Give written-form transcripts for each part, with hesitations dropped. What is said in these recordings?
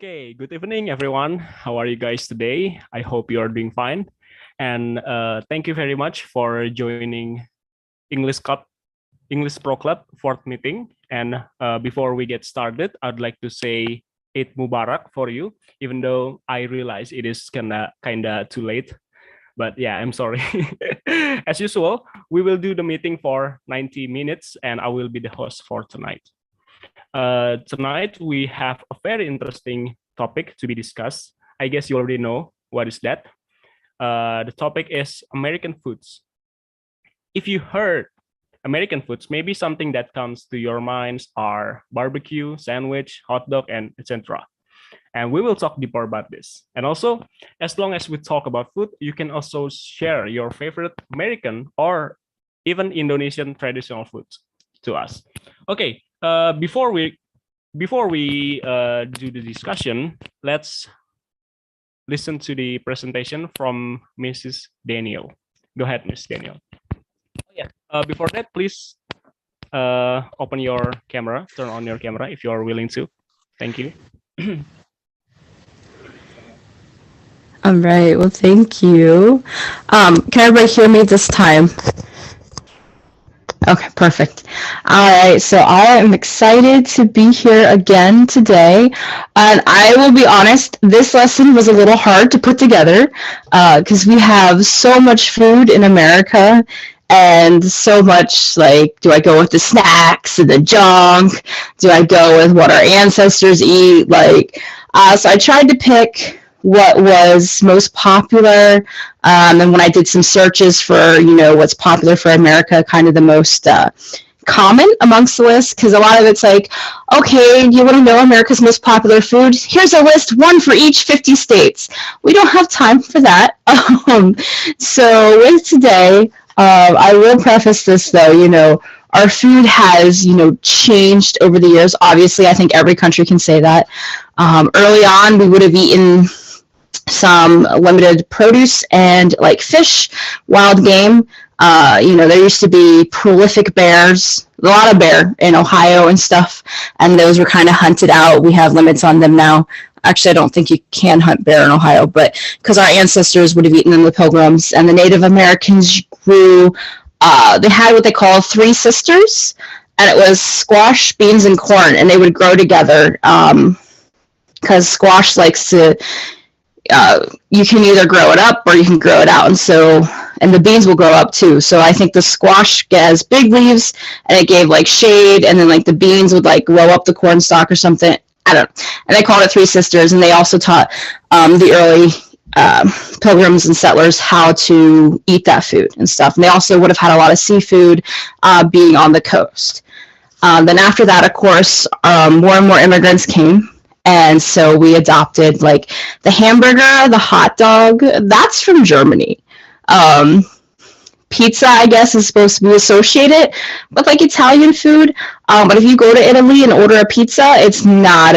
Okay, good evening, everyone. How are you guys today? I hope you are doing fine. And thank you very much for joining English Cup, English Pro Club fourth meeting. And before we get started, I'd like to say Eid Mubarak for you, even though I realize it is kinda too late. But yeah, I'm sorry. As usual, we will do the meeting for 90 minutes, and I will be the host for tonight. Tonight, we have a very interesting topic to be discussed. I guess you already know what is that. The topic is American foods. If you heard American foods, maybe something that comes to your minds are barbecue, sandwich, hot dog, and etc. And we will talk deeper about this. And also, as long as we talk about food, you can also share your favorite American or even Indonesian traditional foods to us. Okay, before we do the discussion, let's listen to the presentation from Mrs. Daniel. Go ahead, Miss Daniel. Oh yeah. Before that, please open your camera, turn on your camera if you are willing to. Thank you. All right, well, thank you. Can everybody hear me this time? Okay, perfect. All right, so I am excited to be here again today. And I will be honest, this lesson was a little hard to put together because we have so much food in America and so much, like, do I go with the snacks and the junk? Do I go with what our ancestors eat? So I tried to pick what was most popular, and when I did some searches for, what's popular for America, kind of the most common amongst the list, because a lot of it's like, okay, you want to know America's most popular food? Here's a list, one for each 50 states. We don't have time for that. So with today, I will preface this though, our food has, changed over the years. Obviously, I think every country can say that. Early on, we would have eaten some limited produce and like fish, wild game. There used to be prolific bears, a lot of bear in Ohio and stuff, and those were kind of hunted out. We have limits on them now. Actually, I don't think you can hunt bear in Ohio, but because our ancestors would have eaten them, the Pilgrims, and the Native Americans grew, they had what they call three sisters, and it was squash, beans, and corn, and they would grow together because squash likes to, you can either grow it up or you can grow it out, and the beans will grow up too. So I think the squash has big leaves and it gave like shade, and then like the beans would like grow up the corn stalk or something. I don't know. And they called it Three Sisters, and they also taught the early pilgrims and settlers how to eat that food and stuff. And they also would have had a lot of seafood being on the coast. Then after that, of course, more and more immigrants came. And so we adopted like the hamburger, the hot dog, that's from Germany. Pizza, I guess, is supposed to be associated with like Italian food. But if you go to Italy and order a pizza, it's not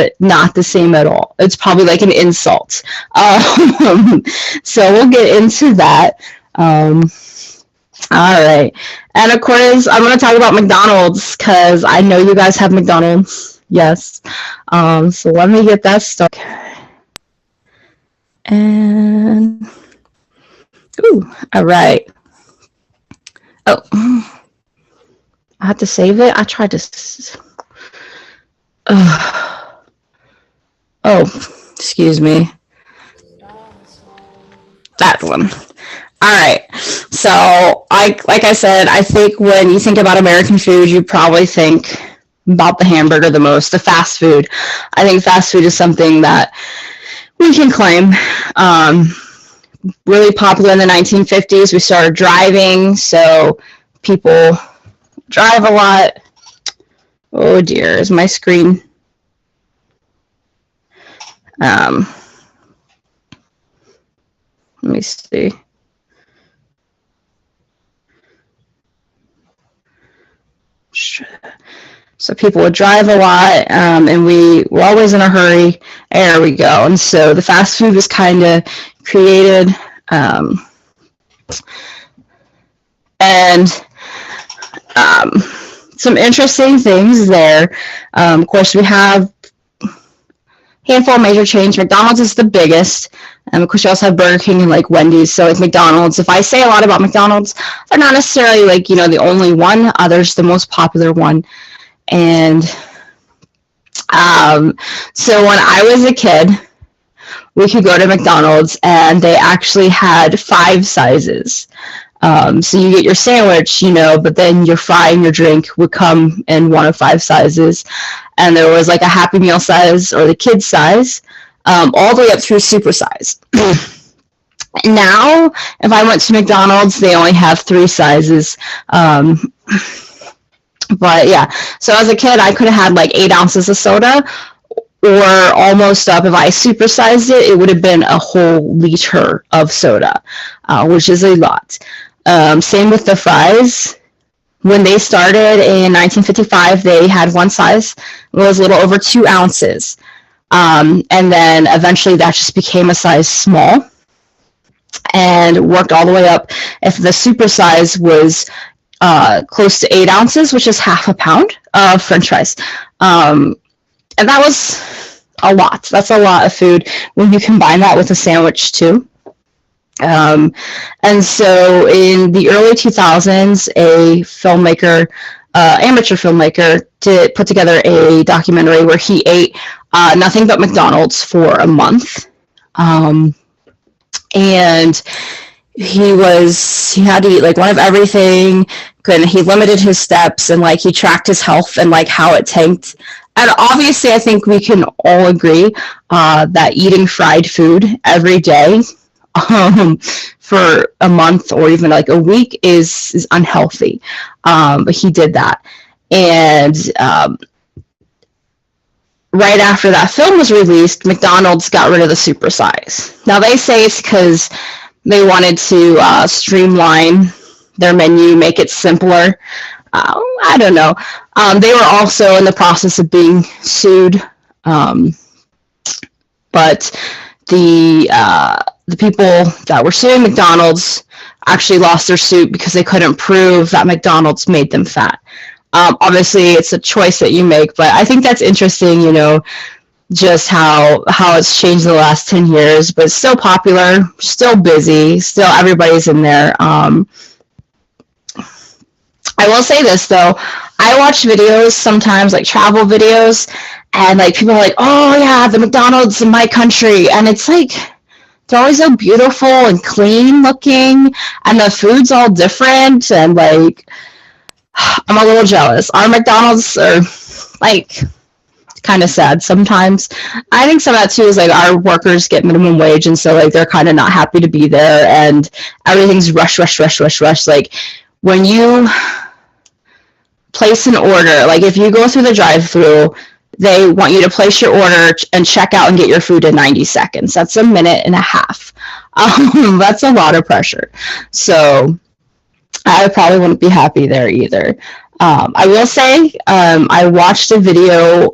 the same at all. It's probably like an insult. So we'll get into that. All right. And of course, I'm going to talk about McDonald's because I know you guys have McDonald's. Yes. So let me get that started. Okay. And, all right. Oh, I have to save it. I tried to. Excuse me. That one. All right. So, like I said, I think when you think about American food, you probably think about the hamburger the most, the fast food. I think fast food is something that we can claim. Really popular in the 1950s. We started driving, so people drive a lot. Oh dear, is my screen? Let me see. So people would drive a lot, and we were always in a hurry. There we go. And so the fast food was kind of created, and some interesting things there. Of course, we have handful of major chains. McDonald's is the biggest. Of course, you also have Burger King and like Wendy's. So like McDonald's, if I say a lot about McDonald's, they're not necessarily like, the only one. There's the most popular one. And so when I was a kid, we could go to McDonald's and they actually had 5 sizes. So you get your sandwich, but then your fry and your drink would come in one of 5 sizes. And there was like a Happy Meal size or the kid size, all the way up through super size. Now, if I went to McDonald's, they only have 3 sizes. But yeah, so as a kid, I could have had like 8 ounces of soda, or almost up. If I supersized it, it would have been a whole liter of soda, which is a lot. Same with the fries. When they started in 1955, they had one size. It was a little over 2 ounces. And then eventually that just became a size small and worked all the way up. If the super size was close to 8 ounces, which is half a pound of French fries. And that was a lot. That's a lot of food when you combine that with a sandwich too. And so in the early 2000s, a filmmaker, amateur filmmaker, put together a documentary where he ate nothing but McDonald's for a month. And he had to eat like one of everything. He limited his steps and like he tracked his health and like how it tanked. And obviously, I think we can all agree that eating fried food every day for a month or even like a week is unhealthy. But he did that. And right after that film was released, McDonald's got rid of the super size. Now, they say it's because they wanted to streamline their menu, make it simpler. I don't know. They were also in the process of being sued, but the people that were suing McDonald's actually lost their suit because they couldn't prove that McDonald's made them fat. Obviously, it's a choice that you make, but I think that's interesting, just how it's changed in the last 10 years, but it's still popular, still busy, still everybody's in there. I will say this though, I watch videos sometimes, like travel videos, and like people are like, oh yeah, the McDonald's in my country, and it's like they're always so beautiful and clean looking, and the food's all different, and like I'm a little jealous. Our McDonald's are like kind of sad sometimes. I think some of that too is like our workers get minimum wage, and so like they're kind of not happy to be there, and everything's rush. Like when you place an order, like if you go through the drive-through, they want you to place your order and check out and get your food in 90 seconds. That's a minute and a half. That's a lot of pressure. So I probably wouldn't be happy there either. I will say I watched a video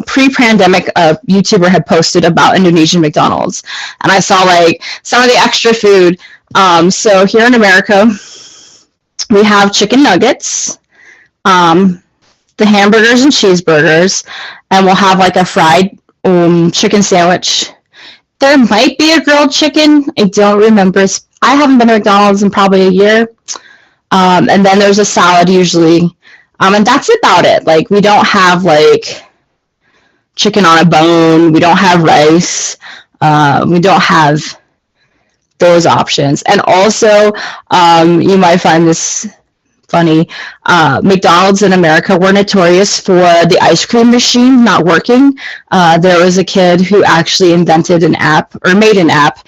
pre-pandemic a YouTuber had posted about Indonesian McDonald's, and I saw like some of the extra food. So here in America, we have chicken nuggets, the hamburgers and cheeseburgers, and we'll have like a fried chicken sandwich. There might be a grilled chicken. I don't remember. I haven't been to McDonald's in probably a year. And then there's a salad usually. And that's about it. Like we don't have like chicken on a bone. We don't have rice. We don't have those options. And also, you might find this funny. McDonald's in America were notorious for the ice cream machine not working. There was a kid who actually invented an app or made an app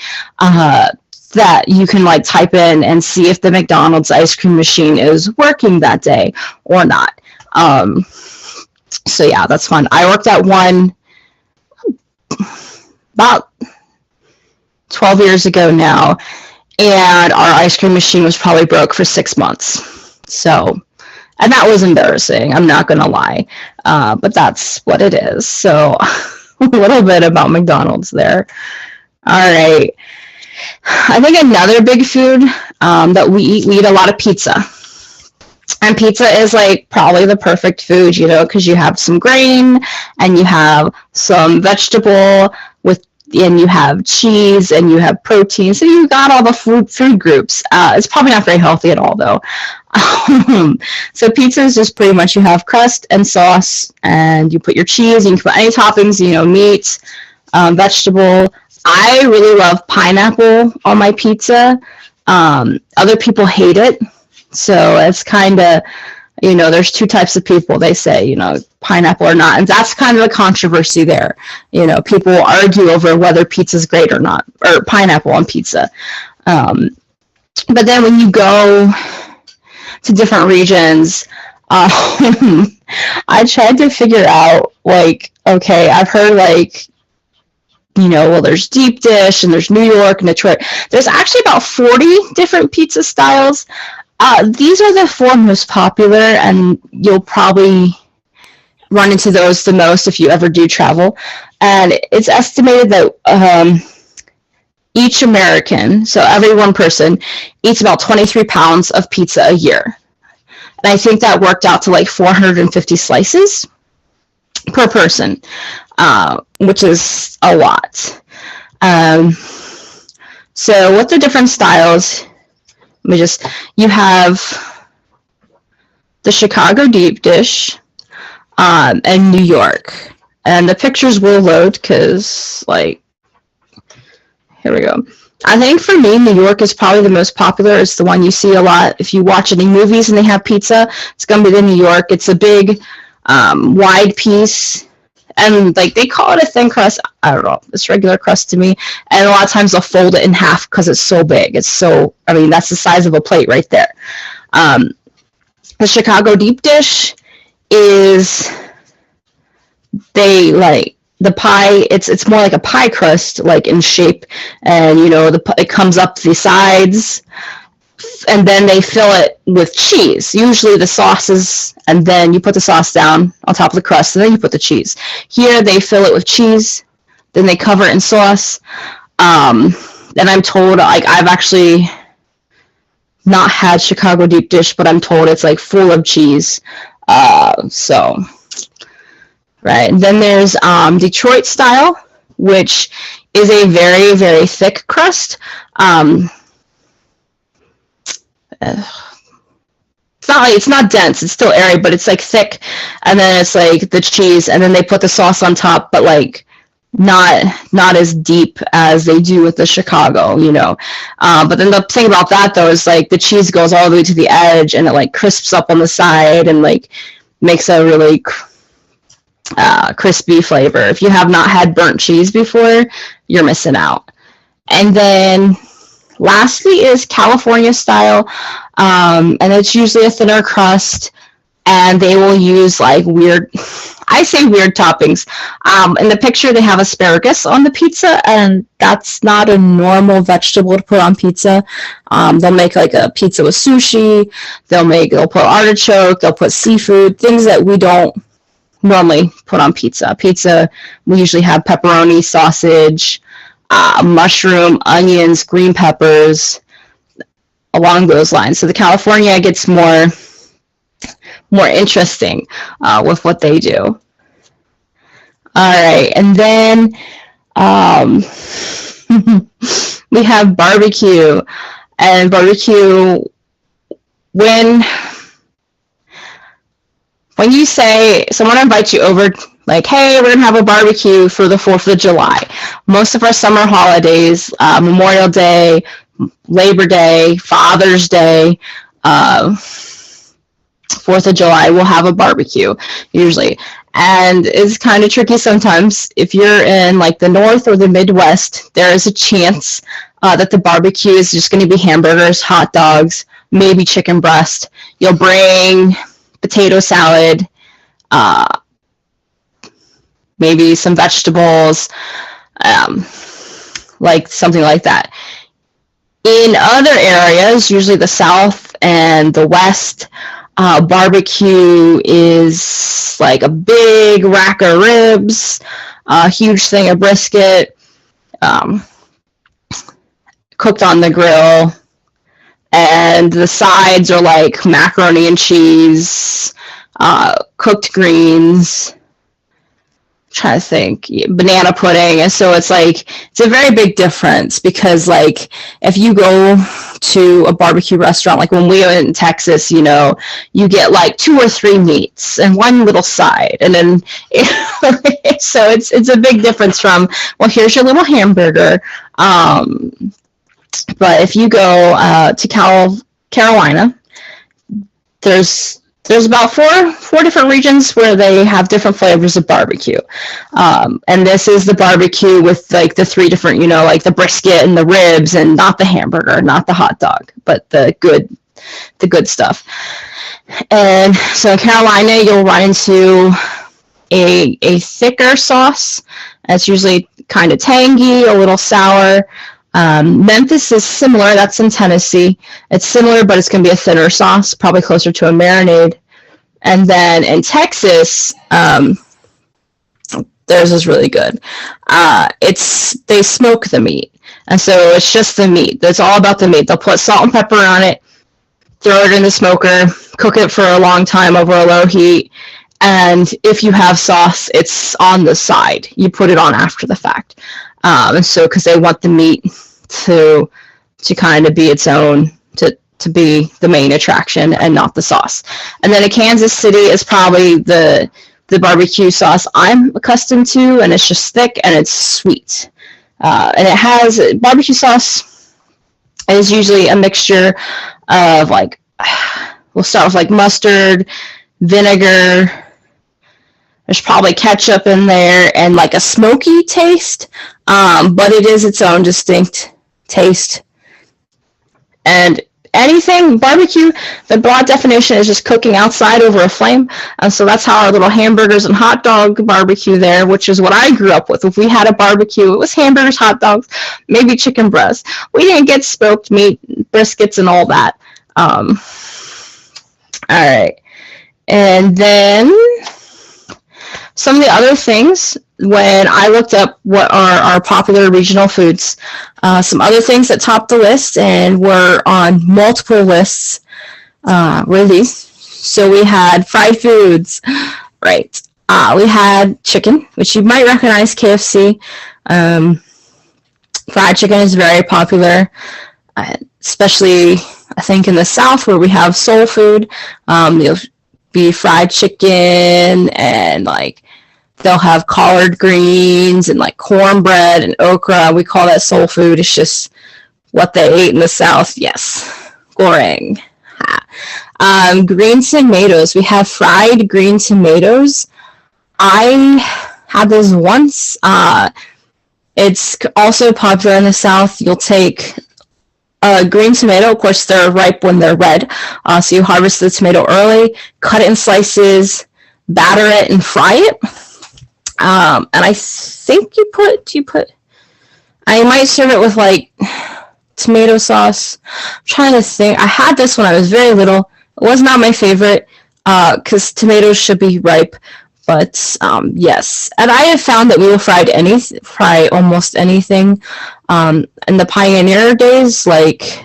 that you can like type in and see if the McDonald's ice cream machine is working that day or not. So yeah, that's fun. I worked at one about 12 years ago now, and our ice cream machine was probably broke for 6 months. So, and that was embarrassing, I'm not gonna lie, but that's what it is. So a little bit about McDonald's there. All right, I think another big food that we eat a lot of pizza. And pizza is like probably the perfect food, you know, because you have some grain and you have some vegetable with, and you have cheese and you have protein. So you got all the food groups. It's probably not very healthy at all, though. So pizza is just pretty much you have crust and sauce, and you put your cheese. You can put any toppings, you know, meat, vegetable. I really love pineapple on my pizza. Other people hate it. So it's kind of, you know, there's two types of people, they say, you know, pineapple or not. And that's kind of the controversy there. You know, people argue over whether pizza's great or not, or pineapple on pizza. But then when you go to different regions, I tried to figure out, like, okay, I've heard, like, you know, well, there's deep dish and there's New York and Detroit. There's actually about 40 different pizza styles. These are the 4 most popular, and you'll probably run into those the most if you ever do travel. And it's estimated that each American, so every one person, eats about 23 pounds of pizza a year. And I think that worked out to like 450 slices per person, which is a lot. So with the different styles, you have the Chicago deep dish, and New York. And the pictures will load because, like, here we go. I think for me, New York is probably the most popular. It's the one you see a lot. If you watch any movies and they have pizza, it's going to be the New York. It's a big, wide piece. And, like, they call it a thin crust. I don't know. It's regular crust to me. And a lot of times they'll fold it in half because it's so big. It's so, I mean, that's the size of a plate right there. The Chicago deep dish is, they, like, the pie, it's more like a pie crust, like, in shape. And, you know, it comes up the sides. And then they fill it with cheese, usually the sauces, and then you put the sauce down on top of the crust, and then you put the cheese. Here, they fill it with cheese, then they cover it in sauce. And I'm told, like, I've actually not had Chicago deep dish, but I'm told it's, like, full of cheese. So, right. And then there's Detroit style, which is a very, very thick crust. It's not dense, it's still airy, but it's like thick, and then it's like the cheese, and then they put the sauce on top, but like not as deep as they do with the Chicago, you know. But then the thing about that though is like the cheese goes all the way to the edge, and it like crisps up on the side and like makes a really crispy flavor. If you have not had burnt cheese before, you're missing out. And then lastly is California style, and it's usually a thinner crust, and they will use like weird, I say weird toppings. In the picture, they have asparagus on the pizza, and that's not a normal vegetable to put on pizza. They'll make like a pizza with sushi, they'll put artichoke, they'll put seafood, things that we don't normally put on pizza. Pizza, we usually have pepperoni, sausage, mushroom, onions, green peppers, along those lines. So the California gets more interesting with what they do. All right, and then we have barbecue. And barbecue, when you say someone invites you over, like, hey, we're going to have a barbecue for the 4th of July. Most of our summer holidays, Memorial Day, Labor Day, Father's Day, 4th of July, we'll have a barbecue, usually. And it's kind of tricky sometimes. If you're in, like, the North or the Midwest, there is a chance that the barbecue is just going to be hamburgers, hot dogs, maybe chicken breast. You'll bring potato salad, maybe some vegetables, like something like that. In other areas, usually the South and the West, barbecue is like a big rack of ribs, a huge thing of brisket, cooked on the grill, and the sides are like macaroni and cheese, cooked greens. Trying to think, banana pudding. And so it's like, it's a very big difference, because like if you go to a barbecue restaurant, like when we were in Texas, you know, you get like 2 or 3 meats and one little side, and then so it's a big difference from, well, here's your little hamburger. But if you go to Carolina, there's about four different regions where they have different flavors of barbecue. And this is the barbecue with like the 3 different, you know, like the brisket and the ribs, and not the hamburger, not the hot dog, but the good stuff. And so in Carolina, you'll run into a thicker sauce. It's usually kind of tangy, a little sour. Memphis is similar. That's in Tennessee. It's similar, but it's going to be a thinner sauce, probably closer to a marinade. And then in Texas, theirs is really good. They smoke the meat, and so it's just the meat. It's all about the meat. They'll put salt and pepper on it, throw it in the smoker, cook it for a long time over a low heat. And if you have sauce, it's on the side. You put it on after the fact. And so, because they want the meat to kind of be its own, to be the main attraction and not the sauce. And then in Kansas City is probably the barbecue sauce I'm accustomed to, and it's just thick and it's sweet. And it has, barbecue sauce is usually a mixture of like, we'll start with like mustard, vinegar, there's probably ketchup in there, and like a smoky taste, but it is its own distinct taste. And anything barbecue, the broad definition is just cooking outside over a flame. And so that's how our little hamburgers and hot dog barbecue there, which is what I grew up with. If we had a barbecue, it was hamburgers, hot dogs, maybe chicken breast. We didn't get smoked meat, briskets, and all that. All right. And then some of the other things, when I looked up what are our popular regional foods, some other things that topped the list and were on multiple lists were these. So we had fried foods, right? We had chicken, which you might recognize, KFC. Fried chicken is very popular, especially I think in the South where we have soul food. There'll be fried chicken, and like they'll have collard greens and like cornbread and okra. We call that soul food. It's just what they ate in the South. Yes, goreng. Green tomatoes. We have fried green tomatoes. I had those once. It's also popular in the South. You'll take a green tomato. Of course, they're ripe when they're red. So you harvest the tomato early, cut it in slices, batter it, and fry it. And I think you put, I might serve it with like tomato sauce. I'm trying to think. I had this when I was very little. It was not my favorite because tomatoes should be ripe. But yes, and I have found that we will fry almost anything. In the pioneer days, like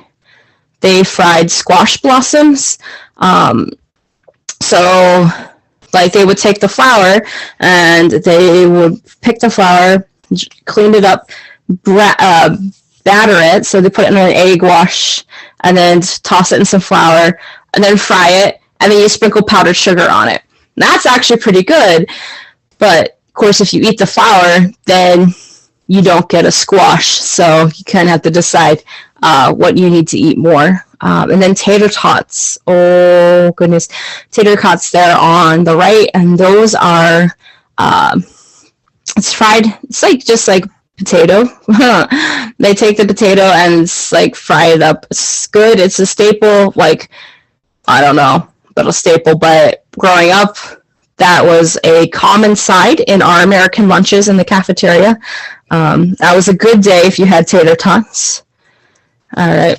they fried squash blossoms. So like they would take the flour and they would pick the flour, clean it up, batter it. So they put it in an egg wash and then toss it in some flour and then fry it. And then you sprinkle powdered sugar on it. That's actually pretty good, but of course, if you eat the flour, then you don't get a squash. So you kind of have to decide what you need to eat more. And then tater tots. Oh goodness, tater tots there on the right, and those are it's fried. It's like just like potato. They take the potato and it's like fry it up. It's good. It's a staple. Like I don't know. A staple, but growing up, that was a common side in our American lunches in the cafeteria. That was a good day if you had tater tots. All right.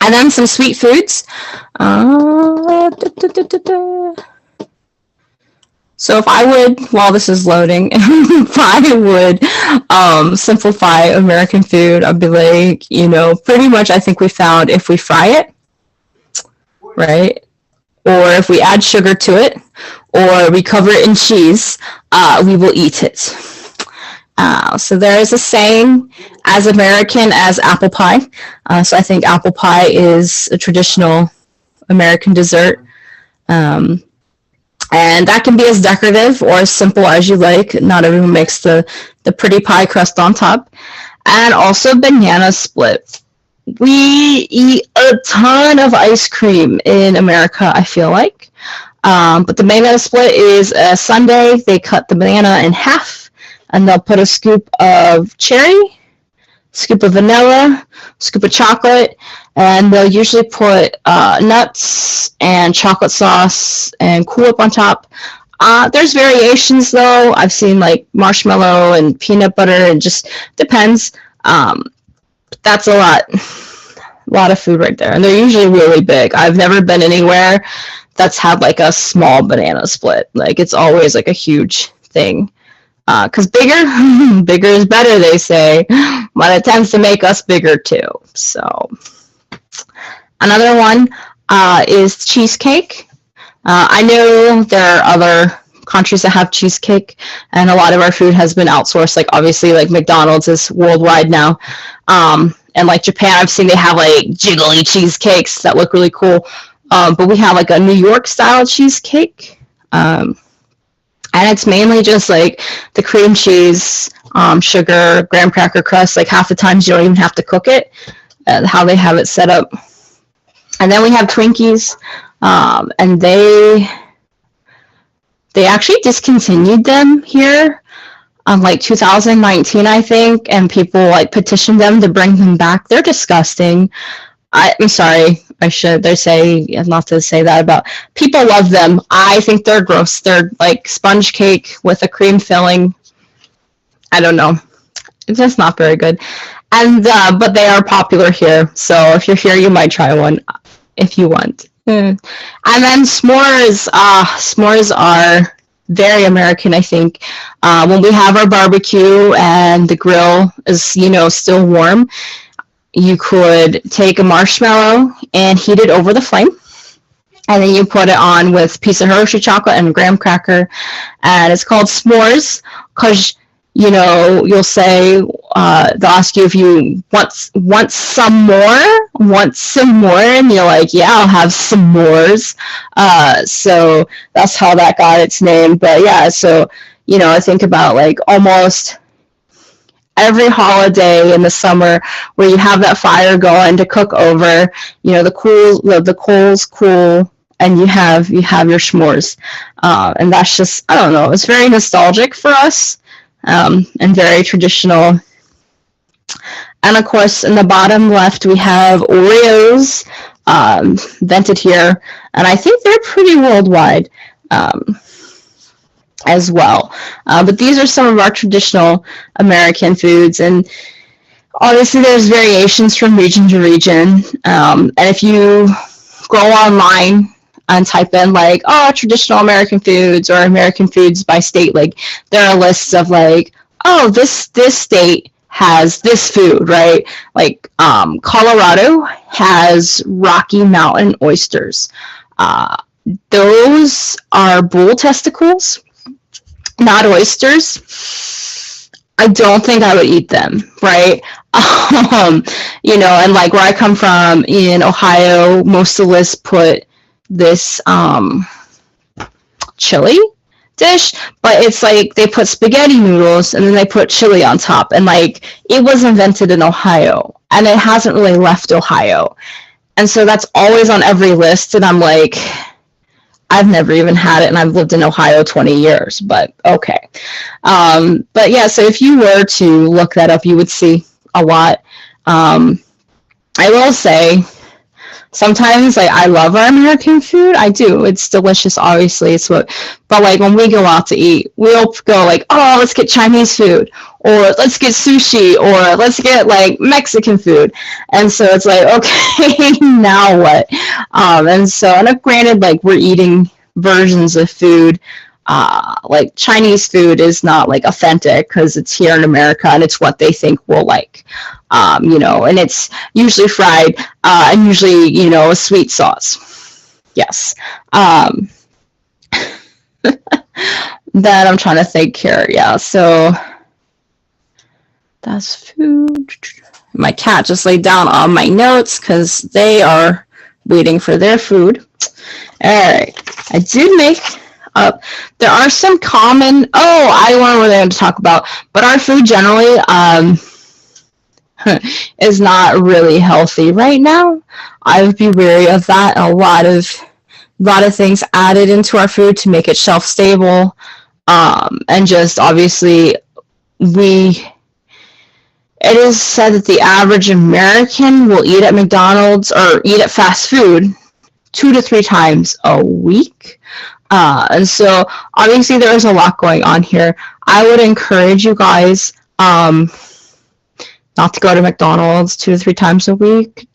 And then some sweet foods. So So if I would, while this is loading, if I would simplify American food, I'd be like, pretty much I think we found if we fry it, right? Or if we add sugar to it, or we cover it in cheese, we will eat it. So there is a saying, as American as apple pie. So I think apple pie is a traditional American dessert. And that can be as decorative or as simple as you like. Not everyone makes the pretty pie crust on top. And also banana split. We eat a ton of ice cream in America, I feel like. But the banana split is a sundae. They cut the banana in half, and they'll put a scoop of cherry, scoop of vanilla, scoop of chocolate, and they'll usually put nuts and chocolate sauce and Cool Whip on top. There's variations though. I've seen like marshmallow and peanut butter, and just depends. That's a lot of food right there, and they're usually really big. I've never been anywhere that's had like a small banana split. Like it's always like a huge thing. Because bigger is better, they say, but it tends to make us bigger too. So another one is cheesecake. I know there are other countries that have cheesecake, and a lot of our food has been outsourced. Like obviously, like McDonald's is worldwide now, and like Japan, I've seen they have like jiggly cheesecakes that look really cool. But we have like a New York style cheesecake. And it's mainly just like the cream cheese, sugar, graham cracker crust. Like half the times you don't even have to cook it, how they have it set up. And then we have Twinkies, and they actually discontinued them here like 2019, I think, and people like petitioned them to bring them back. They're disgusting. I'm sorry. They say not to say that about people love them. I think they're gross. They're like sponge cake with a cream filling. I don't know. It's just not very good. And but they are popular here. So if you're here, you might try one if you want. And then s'mores. S'mores are very American, I think. When we have our barbecue and the grill is, still warm, you could take a marshmallow and heat it over the flame, and then you put it on with a piece of Hershey chocolate and a graham cracker, and it's called s'mores because you'll say they'll ask you if you want some more, and you're like, yeah, I'll have some s'mores. So that's how that got its name. But yeah, so I think about like almost every holiday in the summer where you have that fire going to cook over, the coals cool, and you have your s'mores. And that's just, I don't know, it's very nostalgic for us, and very traditional. And of course, in the bottom left, we have Oreos, invented here, and I think they're pretty worldwide. As well. But these are some of our traditional American foods, and obviously there's variations from region to region. And if you go online and type in like, traditional American foods or American foods by state, like there are lists of like, this state has this food, right? Like Colorado has Rocky Mountain oysters. Those are bull testicles, not oysters. I don't think I would eat them, right? And like where I come from in Ohio, most of the lists put this chili dish, but it's like they put spaghetti noodles and then they put chili on top, and like it was invented in Ohio and it hasn't really left Ohio, and so that's always on every list, and I'm like, I've never even had it, and I've lived in Ohio 20 years, but okay. But yeah, so if you were to look that up, you would see a lot. I will say, sometimes like I love our American food. I do. It's delicious, obviously. But like when we go out to eat, we'll go like, let's get Chinese food, or let's get sushi, or let's get like Mexican food. And so it's like, okay, now what? And granted, like we're eating versions of food like Chinese food is not like authentic because it's here in America and it's what they think we'll like, and it's usually fried and usually, a sweet sauce. Yes. That I'm trying to think here. Yeah. So that's food. My cat just laid down on my notes because they are waiting for their food. All right. I did make up. There are some common. Oh, I don't know what I'm going to talk about. But our food generally is not really healthy right now. I would be wary of that. A lot of things added into our food to make it shelf stable, and just obviously it is said that the average American will eat at McDonald's or eat at fast food 2 to 3 times a week. And so obviously there is a lot going on here. I would encourage you guys not to go to McDonald's 2 to 3 times a week.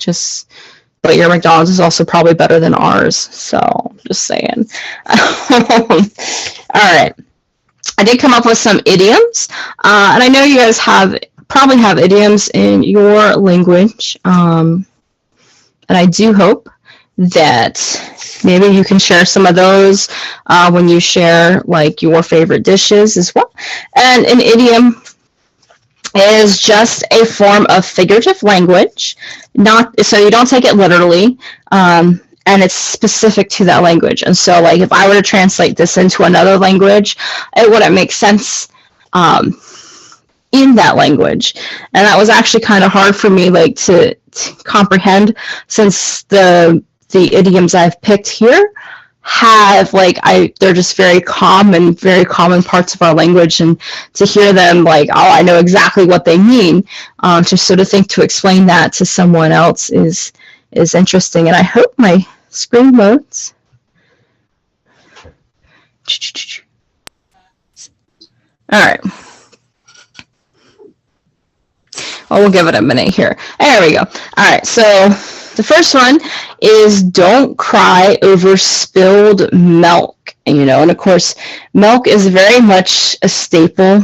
But your McDonald's is also probably better than ours. So just saying. All right. I did come up with some idioms. And I know you guys probably have idioms in your language. And I do hope that maybe you can share some of those when you share like your favorite dishes as well. And an idiom is just a form of figurative language, so you don't take it literally, and it's specific to that language. And so like if I were to translate this into another language, it wouldn't make sense in that language. And that was actually kind of hard for me like to comprehend, since the idioms I've picked here have they're just very common parts of our language, and to hear them like, oh, I know exactly what they mean, just so to think to explain that to someone else is interesting. And I hope my screen loads. All right. Well, we'll give it a minute here. There we go. All right, so the first one is don't cry over spilled milk. And of course, milk is very much a staple.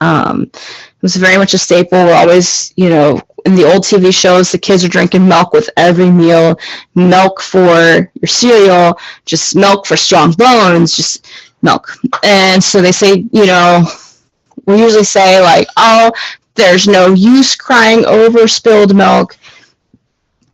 It was very much a staple. We're always, in the old TV shows, the kids are drinking milk with every meal. Milk for your cereal, just milk for strong bones, just milk. And so they say, we usually say like, oh, there's no use crying over spilled milk.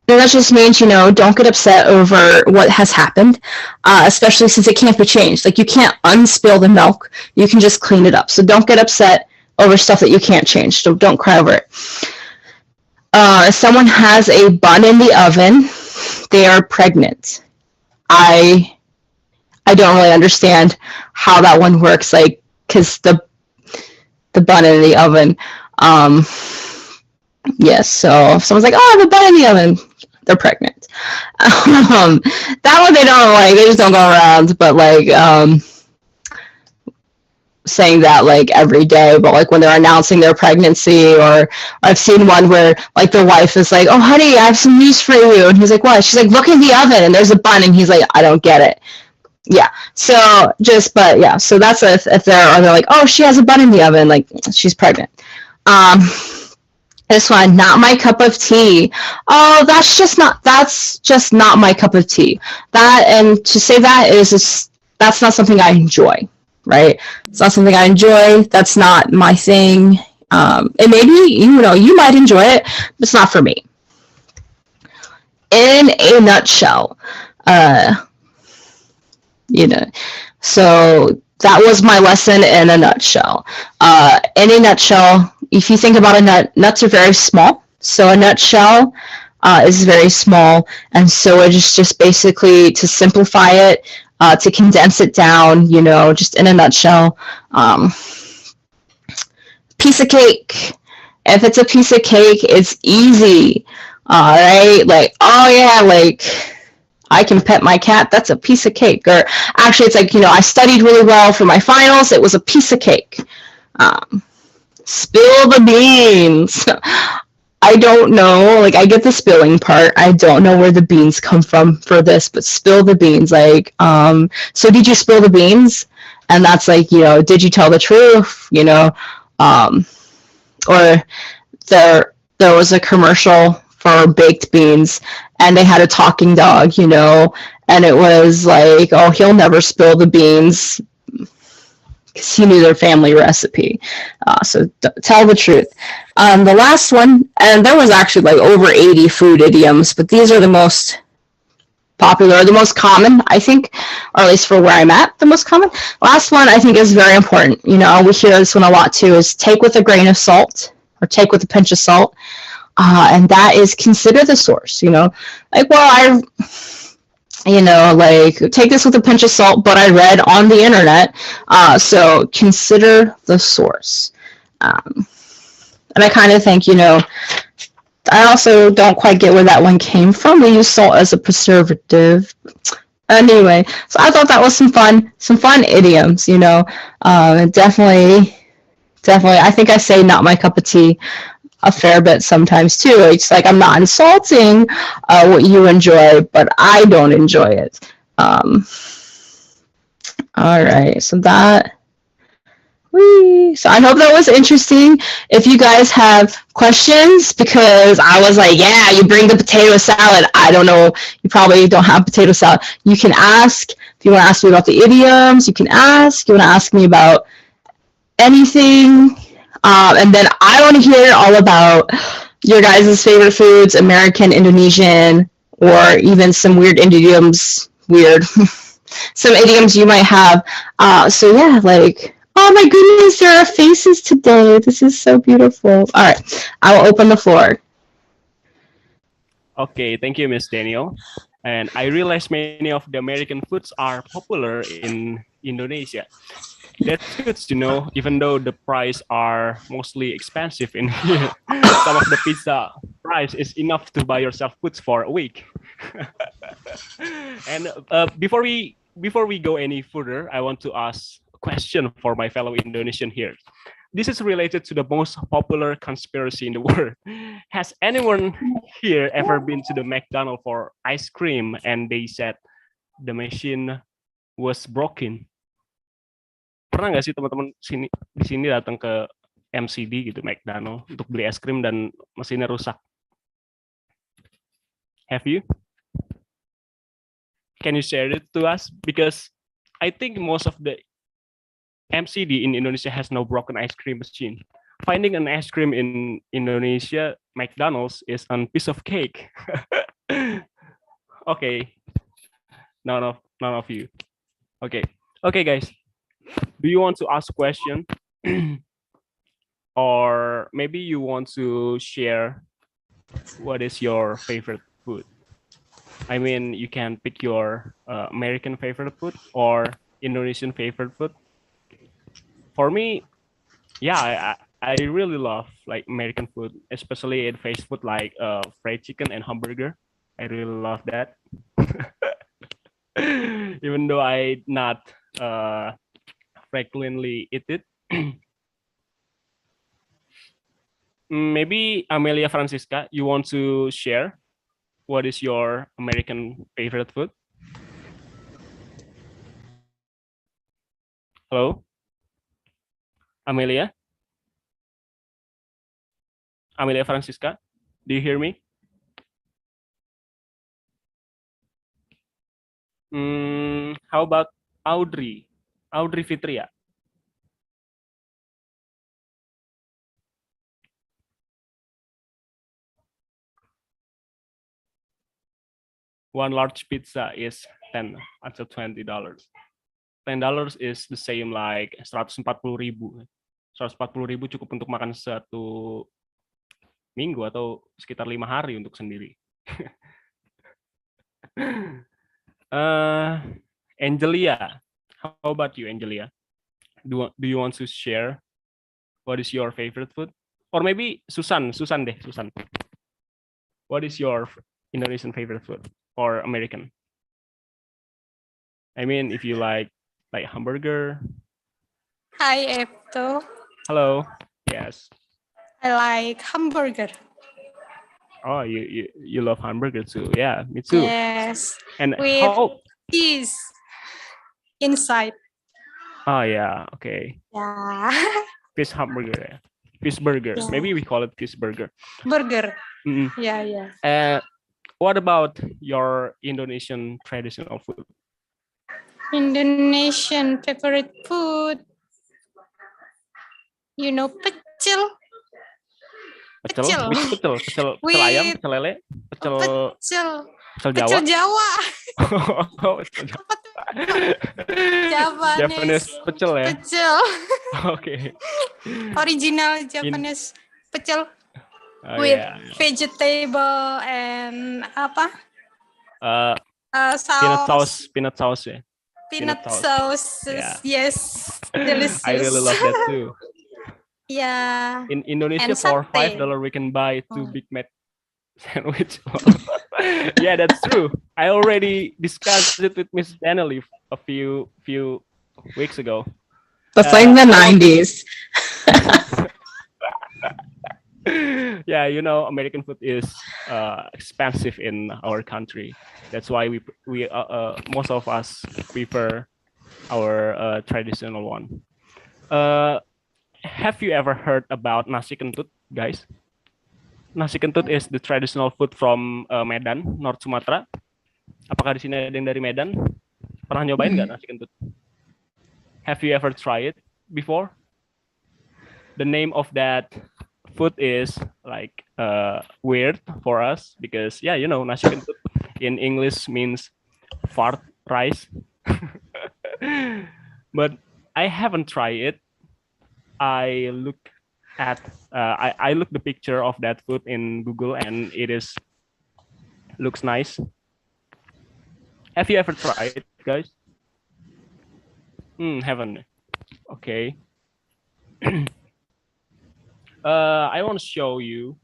And that just means, don't get upset over what has happened, especially since it can't be changed. Like, you can't unspill the milk. You can just clean it up. So don't get upset over stuff that you can't change. So don't cry over it. If someone has a bun in the oven, they are pregnant. I don't really understand how that one works, like, because the bun in the oven. Yes, so if someone's like, oh, I have a bun in the oven, they're pregnant. That one they don't like, they just don't go around, but like saying that like every day, but like when they're announcing their pregnancy, or I've seen one where like the wife is like, oh honey, I have some news for you, and he's like, what? She's like, look in the oven and there's a bun, and he's like, I don't get it. Yeah, so so that's if they're like, oh, she has a bun in the oven, like she's pregnant. This one, not my cup of tea. Oh, that's just not my cup of tea. That, and to say that that's not something I enjoy, right? It's not something I enjoy. That's not my thing. And maybe, you might enjoy it, but it's not for me. In a nutshell, so that was my lesson in a nutshell. In a nutshell, if you think about a nut, nuts are very small. So a nutshell is very small. And so it is just basically, to simplify it, to condense it down, just in a nutshell. Piece of cake. If it's a piece of cake, it's easy. All right. Like, oh yeah, like, I can pet my cat, that's a piece of cake. Or actually, it's like, I studied really well for my finals, it was a piece of cake. Spill the beans. I don't know, like, I get the spilling part. I don't know where the beans come from for this, but spill the beans. Like, so did you spill the beans? and that's like, did you tell the truth? Or there was a commercial for baked beans, and they had a talking dog, and it was like, oh, he'll never spill the beans because he knew their family recipe. So tell the truth. The last one, and there was actually like over 80 food idioms, but these are the most popular, the most common, I think, or at least for where I'm at, the most common. Last one I think is very important. We hear this one a lot too, is take with a grain of salt, or take with a pinch of salt. And that is consider the source, like, well, like, take this with a pinch of salt, but I read on the internet. So consider the source. And I kind of think, I also don't quite get where that one came from. We use salt as a preservative. Anyway, so I thought that was some fun idioms, definitely, I think I say not my cup of tea a fair bit sometimes too. It's like, I'm not insulting what you enjoy, but I don't enjoy it. All right, so I hope that was interesting. If you guys have questions, because I was like, yeah, you bring the potato salad. I don't know, you probably don't have potato salad. You can ask. If you want to ask me about the idioms, you can ask. You want to ask me about anything. And then I want to hear all about your guys' favorite foods, American, Indonesian, or even some weird idioms, some idioms you might have. So yeah, like, oh my goodness, there are faces today. This is so beautiful. All right, I will open the floor. Okay, thank you, Miss Daniel. And I realize many of the American foods are popular in Indonesia. That's good to know, even though the price are mostly expensive in here. Some of the pizza price is enough to buy yourself foods for a week. And before we go any further, I want to ask a question for my fellow Indonesian here. This is related to the most popular conspiracy in the world. Has anyone here ever been to the McDonald's for ice cream and they said the machine was broken? Pernah nggak sih teman-teman di sini datang ke MCD gitu, McDonald's, untuk beli es krim dan mesinnya rusak? Have you? Can you share it to us? Because I think most of the MCD in Indonesia has no broken ice cream machine. Finding an ice cream in Indonesia, McDonald's, is a piece of cake. Okay, none of you. Okay, guys. Do you want to ask a question? Or maybe you want to share what is your favorite food? I mean, you can pick your American favorite food or Indonesian favorite food. For me, yeah, I really love like American food, especially in fast food like fried chicken and hamburger. I really love that. Even though I not frequently eat it. Maybe Amelia Francisca, you want to share what is your American favorite food? Hello, Amelia? Amelia Francisca, do you hear me? How about Audrey Fitria? One large pizza is $10 until $20. $10 is the same like 140.000. 140.000 cukup untuk makan satu minggu atau sekitar 5 hari untuk sendiri. Angelia, how about you, Angelia? Do you want to share what is your favorite food? Or maybe Susan. What is your Indonesian favorite food or American? I mean, if you like hamburger. Hi, Epto. Hello. Yes. I like hamburger. Oh, you love hamburger too? Yeah, me too. Yes. And with cheese inside. Oh yeah, okay. Yeah. Fish hamburger, yeah. Fish burger. Yeah. Maybe we call it fish burger. Burger. Mm. Yeah, yeah. What about your Indonesian traditional food? Indonesian favorite food. You know, pecel. Pecel? Pecel. Which pecel? Pecel ayam, With pecel lele, pecel pecel. pecel Pecel Jawa. Jawa. Oh, pecel Jawa. Apa tuh? Japanese Japanese pecel ya. pecel. Oke. Original Japanese pecel Oh with yeah. vegetable and apa? Uh, Saus, peanut sauce ya. peanut sauce. sauce. Yeah. Yes, delicious. I really love that too. Yeah. In Indonesia, And for satay. $5 we can buy 2 Oh. Big Mac sandwich. Yeah, that's true. I already discussed it with Miss Daniel a few weeks ago. That's like the 90s. Yeah, you know, American food is expensive in our country. That's why we most of us prefer our traditional one. Have you ever heard about nasi kentut, guys? Nasi kentut is the traditional food from Medan, North Sumatra. Apakah di sini ada yang dari Medan? Pernah nyobain nggak nasi kentut? Have you ever tried it before? The name of that food is like weird for us because yeah, you know, nasi kentut in English means fart rice. But I haven't tried it. I look at I look the picture of that food in Google and it looks nice. Have you ever tried it, guys? Haven't. Okay. I want to show you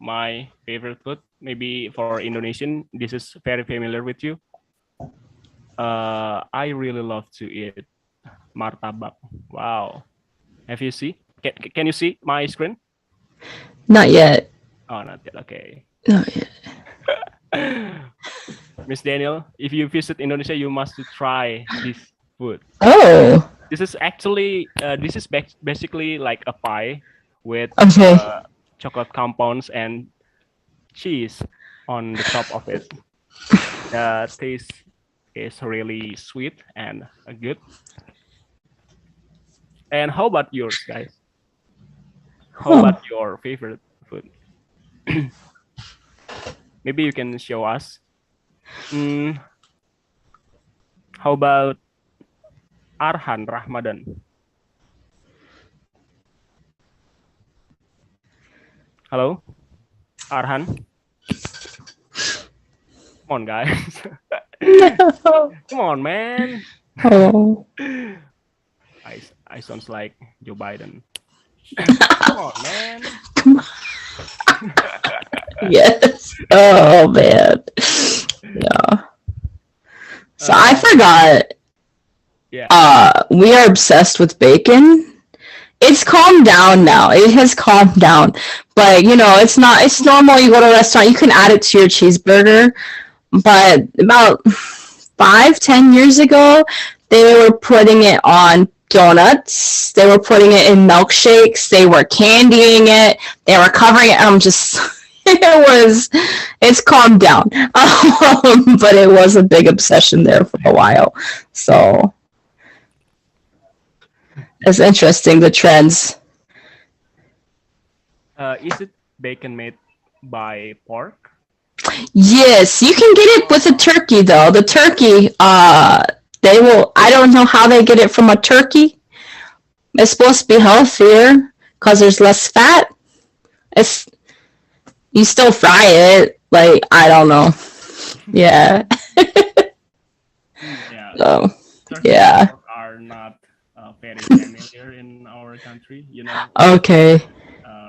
my favorite food. Maybe for Indonesian, this is very familiar with you. I really love to eat martabak. Wow. Have you see? Can you see my screen? Not yet. Oh, not yet. Okay. Not yet. Miss Daniel, if you visit Indonesia, you must try this food. Oh. This is actually this is basically like a pie with Okay. chocolate compounds and cheese on the top of it. The taste is really sweet and good. And how about yours, guys? How about your favorite food? Maybe you can show us. How about Arhan Rahmadan? Hello, Arhan. Come on, guys. Come on, man. Oh. I sounds like Joe Biden. Come on, man. Come on. Yes. Oh man. Yeah. So I forgot. Yeah. We are obsessed with bacon. It's calmed down now. It has calmed down. But you know, it's normal. You go to a restaurant, you can add it to your cheeseburger. But about 5-10 years ago, they were putting it on donuts. They were putting it in milkshakes. They were candying it. They were covering it. It's calmed down. But it was a big obsession there for a while. So it's interesting, the trends. Is it bacon made by pork? Yes, you can get it with a turkey though. The turkey, I don't know how they get it from a turkey. It's supposed to be healthier because there's less fat. You still fry it, like, I don't know. Yeah. Yeah. So, Turkey yeah. are not very familiar in our country, you know. Okay.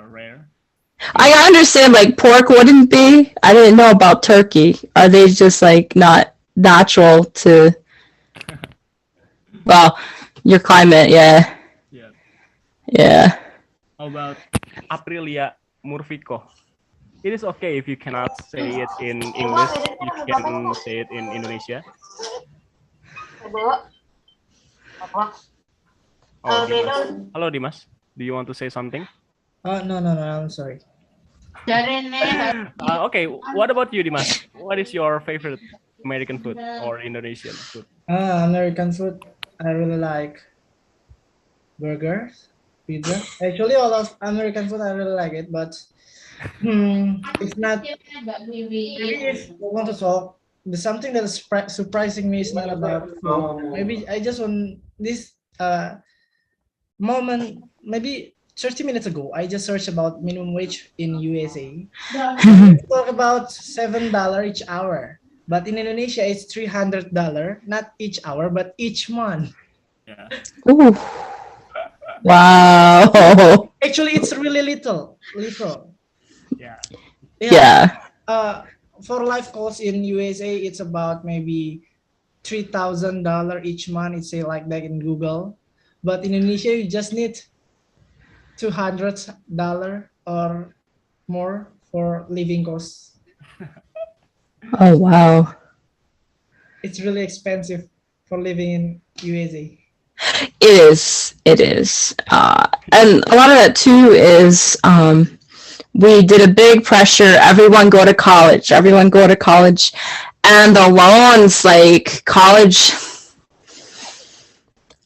Rare. I understand, like, pork wouldn't be. I didn't know about turkey. Are they just, like, not natural to, well, your climate, yeah. Yeah. Yeah. How about Aprilia Murfico? It is okay if you cannot say it in English. You can say it in Indonesia. Oh, Dimas. Hello, Dimas. Do you want to say something? No, I'm sorry. Okay, what about you, Dimas? What is your favorite American food or Indonesian food? American food, I really like burgers, pizza. Actually, all of American food, I really like it, but it's not. Maybe if you want to talk, the something that is surprising me is not about food. Maybe I just want this moment. Maybe 30 minutes ago, I just searched about minimum wage in USA. Talk about $7 each hour, but in Indonesia it's $300, not each hour, but each month. Yeah. Ooh. Wow. Actually, it's really little. Yeah. Yeah. For life costs in USA, it's about maybe $3,000 each month. It's say like that in Google, but in Indonesia you just need $200 or more for living costs. Oh, wow. It's really expensive for living in USA. It is. And a lot of that too is we did a big pressure, everyone go to college, and the loans, like college,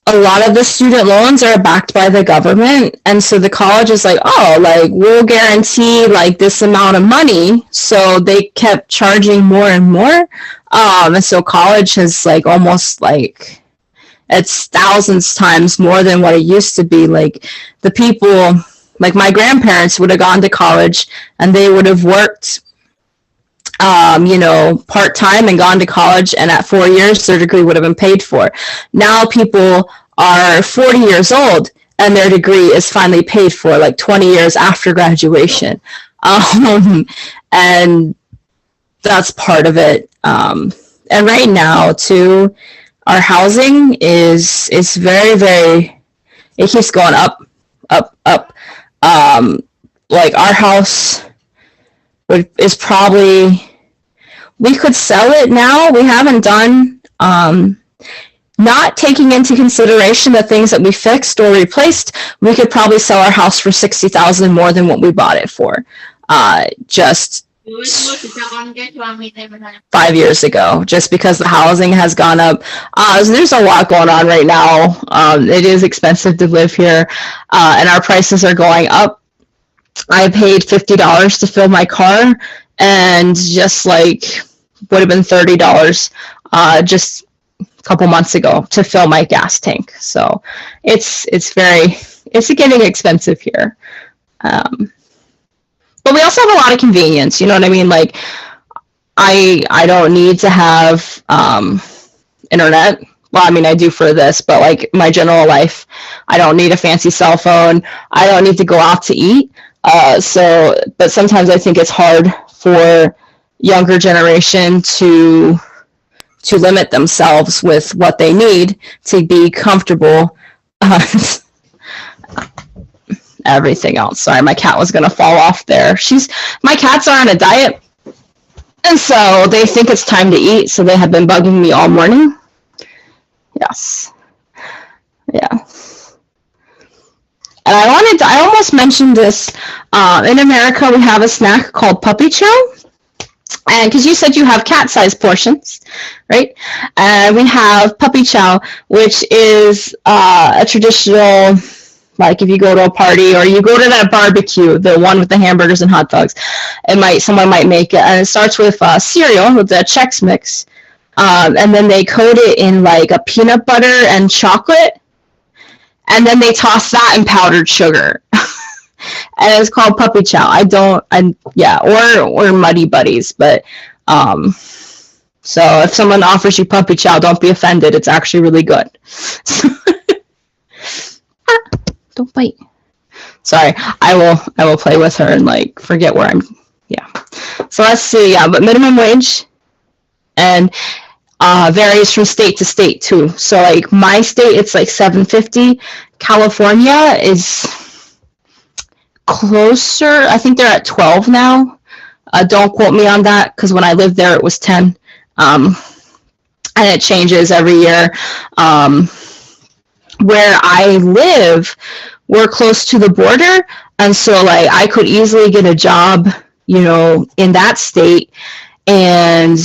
a lot of the student loans are backed by the government, and so the college is like, oh, like we'll guarantee like this amount of money, so they kept charging more and more, and so college has like almost like it's thousands times more than what it used to be. Like the people, like my grandparents would have gone to college and they would have worked part-time and gone to college, and at 4 years their degree would have been paid for. Now people are 40 years old and their degree is finally paid for like 20 years after graduation, and that's part of it. And right now too, our housing is very, very, it keeps going up. Like our house is probably, we could sell it now. We haven't done, not taking into consideration the things that we fixed or replaced, we could probably sell our house for $60,000 more than what we bought it for. Just 5 years ago, just because the housing has gone up. So there's a lot going on right now. It is expensive to live here, and our prices are going up. I paid $50 to fill my car, and just like would have been $30 just a couple months ago to fill my gas tank. So it's getting expensive here. But we also have a lot of convenience, you know what I mean? Like, I don't need to have internet. Well, I mean, I do for this, but like my general life, I don't need a fancy cell phone. I don't need to go out to eat. But sometimes I think it's hard for younger generation to limit themselves with what they need to be comfortable. Everything else. Sorry, my cat was gonna fall off there. My cats are on a diet, and so they think it's time to eat, so they have been bugging me all morning. Yes. Yeah. And I almost mentioned this, in America we have a snack called puppy chow, and because you said you have cat-sized portions, right? And we have puppy chow, which is a traditional, like if you go to a party or you go to that barbecue, the one with the hamburgers and hot dogs, someone might make it, and it starts with cereal with the Chex Mix, and then they coat it in like a peanut butter and chocolate, and then they toss that in powdered sugar, and it's called puppy chow. Or Muddy Buddies, but so if someone offers you puppy chow, don't be offended. It's actually really good. Don't bite. Sorry, I will play with her and like forget where I'm. Yeah. So let's see. Yeah, but minimum wage and varies from state to state too. So like my state, it's like $7.50. California is closer. I think they're at 12 now. Don't quote me on that because when I lived there, it was 10. And it changes every year. where I live, we're close to the border, and so like I could easily get a job, in that state, and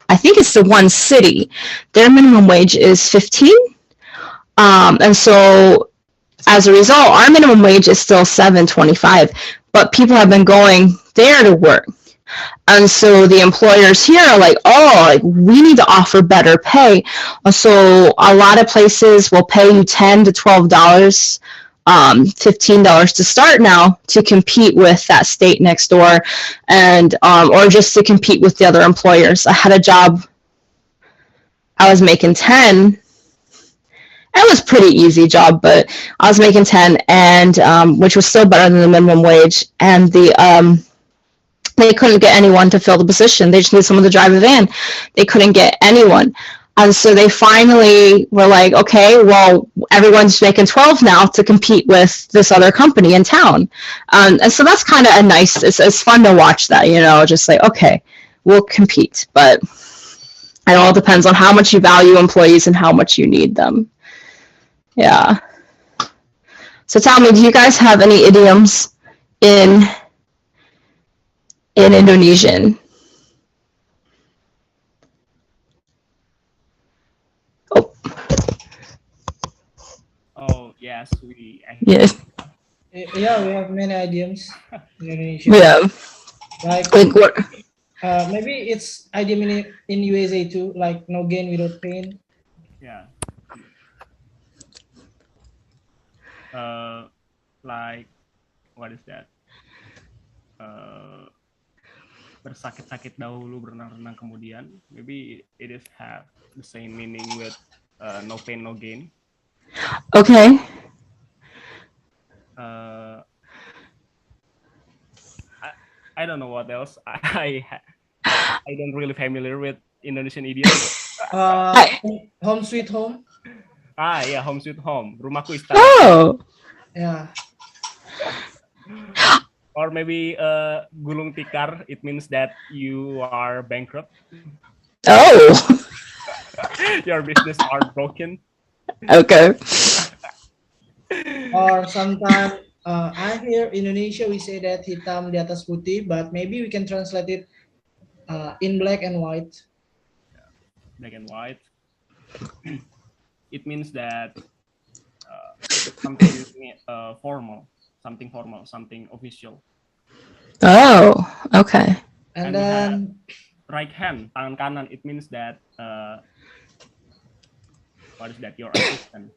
I think it's the one city. Their minimum wage is 15, and so as a result, our minimum wage is still 7.25, but people have been going there to work. And so the employers here are like, oh, like we need to offer better pay. So a lot of places will pay you $10 to $12, $15 to start now to compete with that state next door, and or just to compete with the other employers. I had a job, I was making 10. It was a pretty easy job, but I was making 10, and which was still better than the minimum wage. And they couldn't get anyone to fill the position. They just needed someone to drive a van. They couldn't get anyone. And so they finally were like, okay, well, everyone's making 12 now to compete with this other company in town. And so that's kind of a nice, it's fun to watch that, just like, okay, we'll compete. But it all depends on how much you value employees and how much you need them. Yeah. So tell me, do you guys have any idioms in Indonesian? Oh yes, we Yes. Yeah, we have many idioms in Indonesia. Yeah. Like what? maybe it's idiom in USA too, like no gain without pain. yeah. Like what is that? Bersakit-sakit dahulu, berenang-renang kemudian. Maybe it is have the same meaning with no pain, no gain. Okay. I don't know what else. I don't really familiar with Indonesian idioms. Home sweet home. Yeah, home sweet home. Rumahku istana. Oh. Yeah. Or maybe gulung tikar. It means that you are bankrupt. Oh. Your business are broken. Okay. Or sometimes I hear Indonesia we say that hitam di atas putih, but maybe we can translate it in black and white. Black and white. It means that something formal, something official. Oh, okay. And then right hand, tangan kanan. It means that what is that? Your assistant.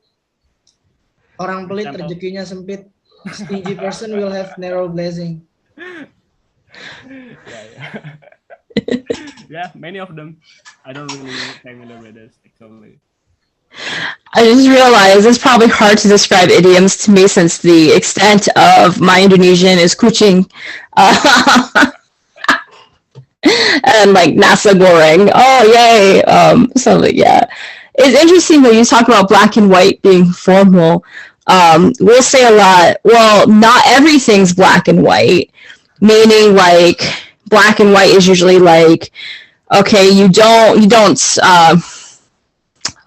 Orang pelit rezekinya sempit. Stingy person will have narrow blessing. Yeah. Yeah, many of them. I don't really familiar with this actually. I just realized it's probably hard to describe idioms to me since the extent of my Indonesian is kucing. And like nasa goreng. Oh, yay. So yeah. It's interesting that you talk about black and white being formal. We'll say a lot, well, not everything's black and white, meaning like black and white is usually like, okay, you don't,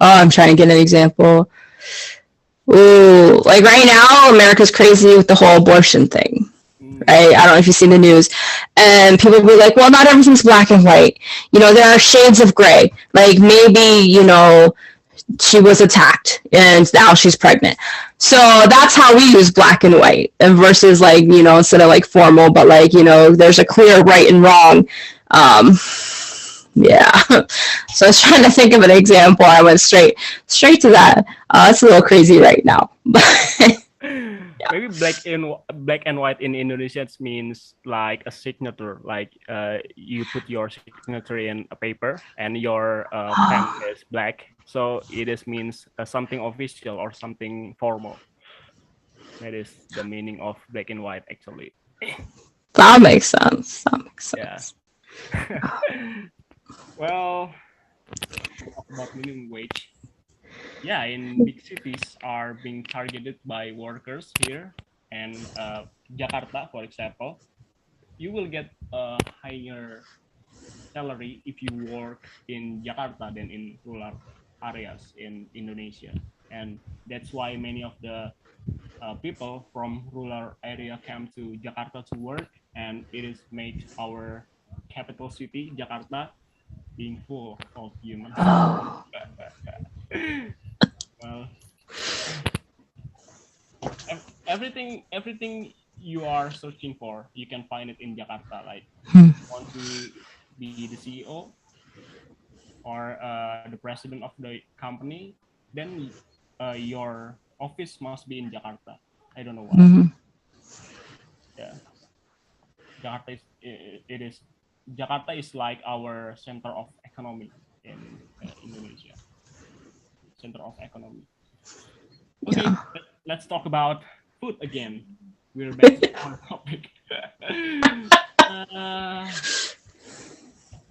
I'm trying to get an example. Ooh, like right now, America's crazy with the whole abortion thing, right? I don't know if you've seen the news. And people will be like, well, not everything's black and white. There are shades of gray. Like maybe, she was attacked and now she's pregnant. So that's how we use black and white, and versus like, instead of like formal, but like, there's a clear right and wrong. Yeah. So I was trying to think of an example. I went straight to that. It's a little crazy right now. Maybe black and white in Indonesia means like a signature, like you put your signature in a paper and your pen is black, so it means something official or something formal. That is the meaning of black and white actually. That makes sense. Yeah. Well, about minimum wage. Yeah, in big cities are being targeted by workers here, and Jakarta, for example, you will get a higher salary if you work in Jakarta than in rural areas in Indonesia. and that's why many of the people from rural area come to Jakarta to work, and it is made our capital city, Jakarta, being full of humans. Oh. Well, everything you are searching for, you can find it in Jakarta. Like, want to be the CEO or the president of the company, then your office must be in Jakarta. I don't know why. Yeah, Jakarta is it is Jakarta is like our center of economy in Indonesia. Center of economy. Okay, let's talk about food again. We're back to our topic.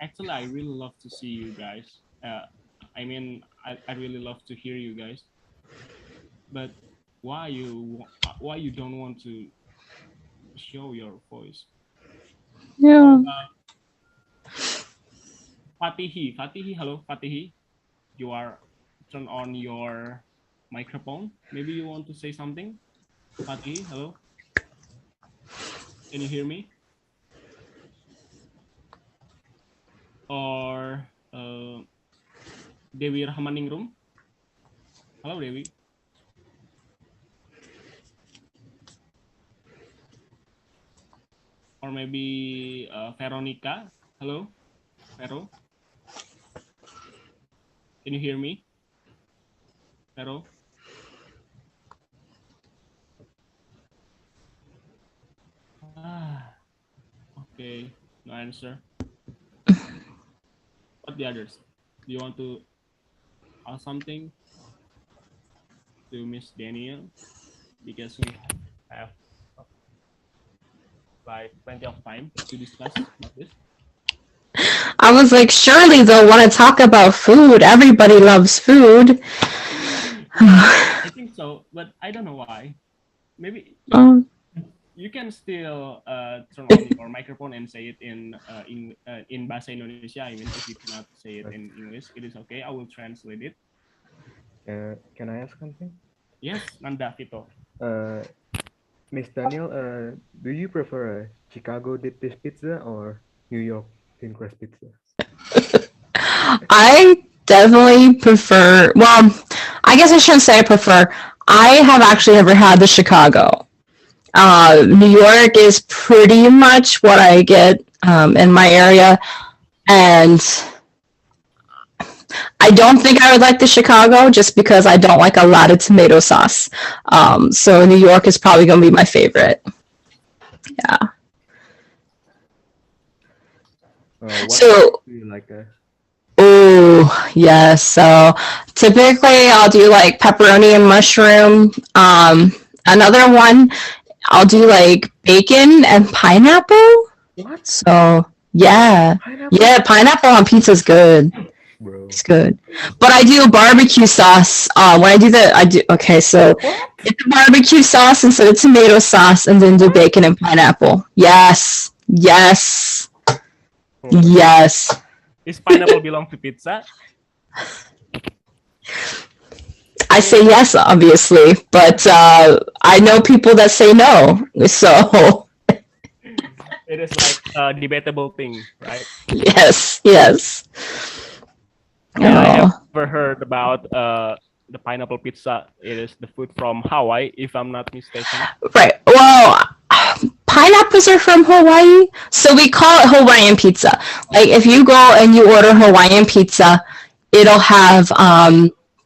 Actually, I really love to see you guys. I mean, I really love to hear you guys. But why you don't want to show your voice? Yeah. Fatihi, hello, Fatihi. You are turn on your microphone. Maybe you want to say something. Fatihi, hello. Can you hear me? Or Dewi Rahmaningrum. Hello, Dewi. Or maybe Veronica. Hello, Vero. Can you hear me? Vero? Okay, no answer. What the others? Do you want to ask something to Miss Daniel? Because we have like plenty of time to discuss about this. I was like, surely they'll want to talk about food. Everybody loves food. I think so, but I don't know why. Maybe you can still turn on your microphone and say it in Bahasa Indonesia. I mean, if you cannot say it in English, it is okay. I will translate it. Can I ask something? Yes, Nanda Vito. Miss Daniel, do you prefer Chicago deep dish pizza or New York thin crust pizza? I definitely prefer, well, I guess I shouldn't say I prefer. I have actually never had the Chicago. New York is pretty much what I get in my area, and I don't think I would like the Chicago just because I don't like a lot of tomato sauce. So New York is probably going to be my favorite. Yeah. What do you like? Oh, yes. So typically I'll do like pepperoni and mushroom. Another one, I'll do like bacon and pineapple. What? So yeah. Pineapple? Yeah, pineapple on pizza is good. Bro. It's good. But I do barbecue sauce. When I do, okay, so get the barbecue sauce instead of tomato sauce and then do bacon and pineapple. Yes. Yes. Yes. Is pineapple belong to pizza? I say yes, obviously, but I know people that say no. So It is like a debatable thing, right? yes, yes. And I have never heard about the pineapple pizza. It is the food from Hawaii, if I'm not mistaken. Right. Well, pineapples are from Hawaii, so we call it Hawaiian pizza. Like if you go and you order Hawaiian pizza, it'll have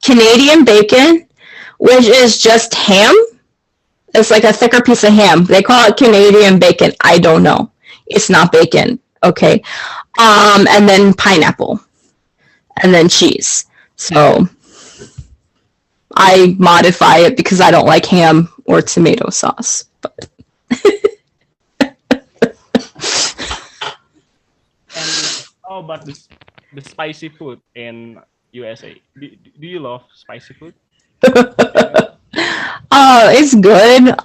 Canadian bacon, which is just ham. It's like a thicker piece of ham. They call it Canadian bacon. I don't know. It's not bacon. Okay. And then pineapple. And then cheese. So I modify it because I don't like ham or tomato sauce. But How about the spicy food in USA? Do you love spicy food? It's good.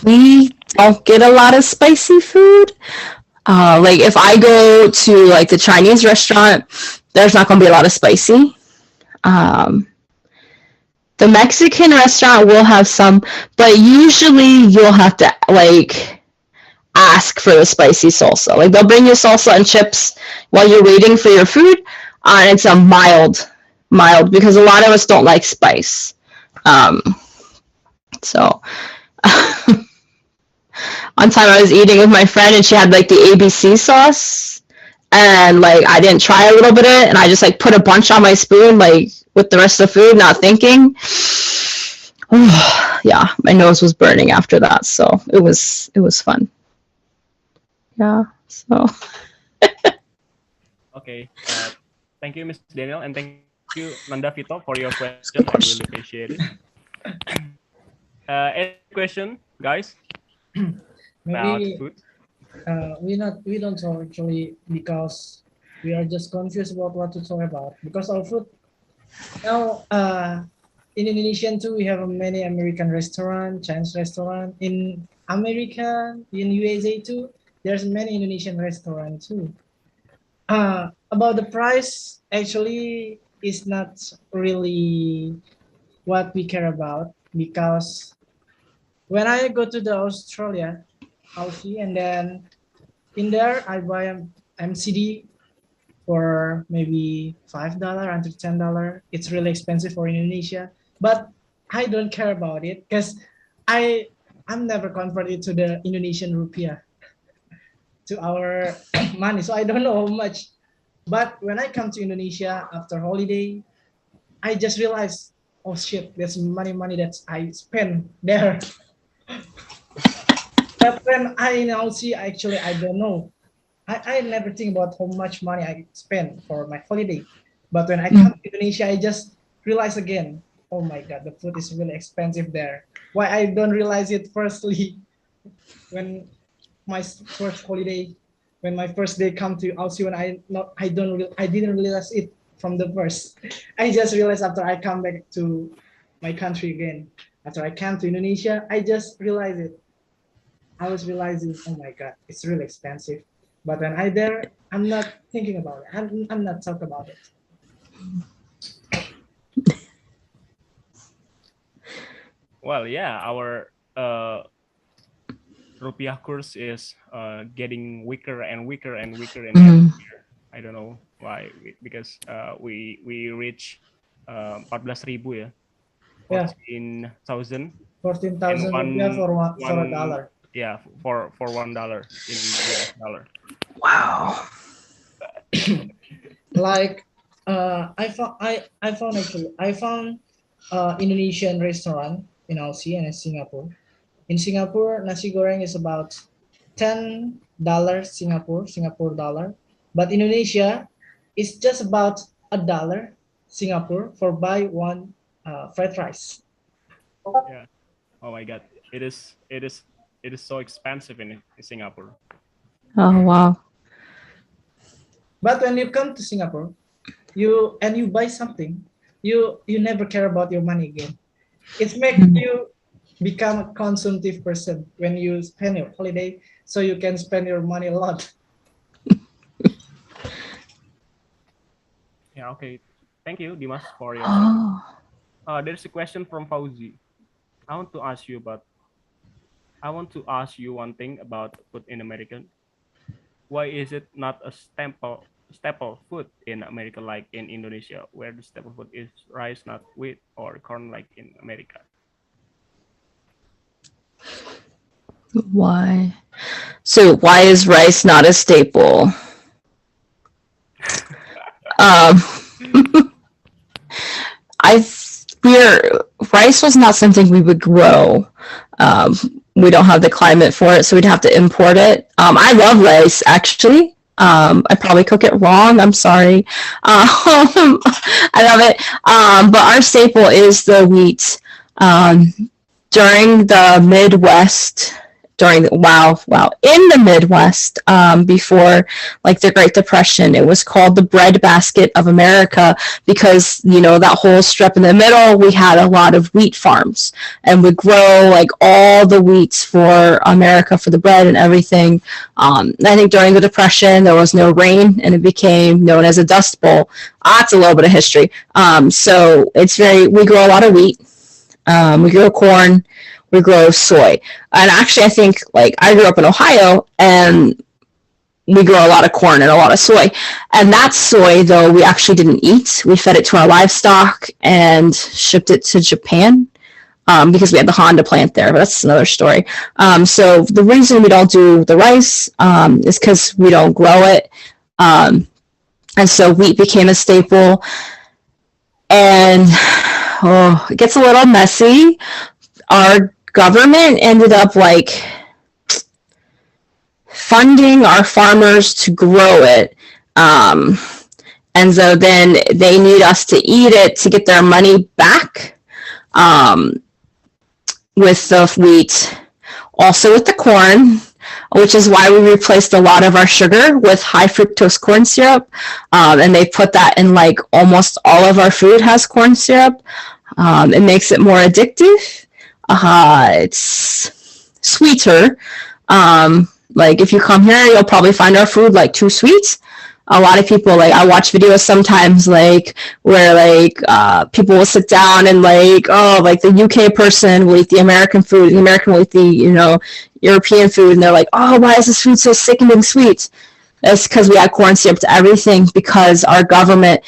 We don't get a lot of spicy food. Like if I go to like the Chinese restaurant, there's not gonna be a lot of spicy. The Mexican restaurant will have some, but usually you'll have to like ask for the spicy salsa. Like they'll bring you salsa and chips while you're waiting for your food, and it's a mild because a lot of us don't like spice. So one time I was eating with my friend and she had like the ABC sauce, and like I didn't try a little bit of it, and I just like put a bunch on my spoon like with the rest of the food, not thinking. Yeah, my nose was burning after that, so it was fun. Yeah, so Okay. Thank you, Ms. Daniel, and thank you, Nanda Vito, for your question. I really appreciate it. Any question, guys? About Maybe food? we don't talk actually because we are just confused about what to talk about because our food now in Indonesian too we have many American restaurant, Chinese restaurant in America, in USA too. There's many Indonesian restaurant too. About the price, actually, is not really what we care about because when I go to the Australia, Aussie, and then in there I buy an MCD for maybe $5 until $10. It's really expensive for Indonesia, but I don't care about it because I'm never converted to the Indonesian rupiah to our money, so I don't know how much. But when I come to Indonesia after holiday, I just realized, oh shit, there's money that I spend there. But when I now see, actually, I don't know. I never think about how much money I spend for my holiday. But when I come to Indonesia, I just realize again, oh my God, the food is really expensive there. Why I don't realize it firstly when my first holiday, when my first day come to Aussie, when I didn't realize it from the first. I just realized after I come back to my country again. After I came to Indonesia, I just realized it. I was realizing, oh my God, it's really expensive. But when I there, I'm not thinking about it. I'm not talking about it. Well, yeah, our rupiah course is getting weaker and weaker and weaker in every year. I don't know why, because we reach 14,000 ya. 14,000. 14,000 rupiah for a dollar. Yeah, for $1 in US dollar. wow. Like I found Indonesian restaurant in Aussie and in Singapore. In Singapore, nasi goreng is about $10 Singapore dollar, but Indonesia is just about $1 Singapore for buy one fried rice. Yeah. Oh my God, it is so expensive in Singapore. Oh wow. But when you come to Singapore, you buy something, you never care about your money again. It makes you become a consumptive person when you spend your holiday, so you can spend your money a lot. Yeah. Okay. Thank you, Dimas, for your. Oh. There's a question from Fauzi. I want to ask you one thing about food in America. Why is it not a staple food in America like in Indonesia, where the staple food is rice, not wheat, or corn like in America? Why? So why is rice not a staple? Rice was not something we would grow. We don't have the climate for it, so we'd have to import it. I love rice, actually. I probably cook it wrong. I'm sorry. I love it. But our staple is the wheat. During the Midwest, in the Midwest, before like the Great Depression, it was called the breadbasket of America because, that whole strip in the middle, we had a lot of wheat farms and would grow like all the wheats for America for the bread and everything. I think during the Depression, there was no rain and it became known as a dust bowl. That's a little bit of history. So we grow a lot of wheat. We grow corn, we grow soy. And actually, I think like I grew up in Ohio, and we grow a lot of corn and a lot of soy. And that soy, though, we actually didn't eat. We fed it to our livestock and shipped it to Japan. Because we had the Honda plant there, but that's another story. So the reason we don't do the rice is because we don't grow it. And so wheat became a staple. And it gets a little messy. Our government ended up like funding our farmers to grow it. And so then they need us to eat it to get their money back. With the wheat, also with the corn, which is why we replaced a lot of our sugar with high fructose corn syrup. And they put that in like almost all of our food has corn syrup. It makes it more addictive. It's sweeter. Like if you come here, you'll probably find our food like too sweet. A lot of people, like I watch videos sometimes like where like people will sit down and like, oh, like the UK person will eat the American food and the American will eat the, European food, and they're like, oh, why is this food so sickening sweet? That's because we add corn syrup to everything, because our government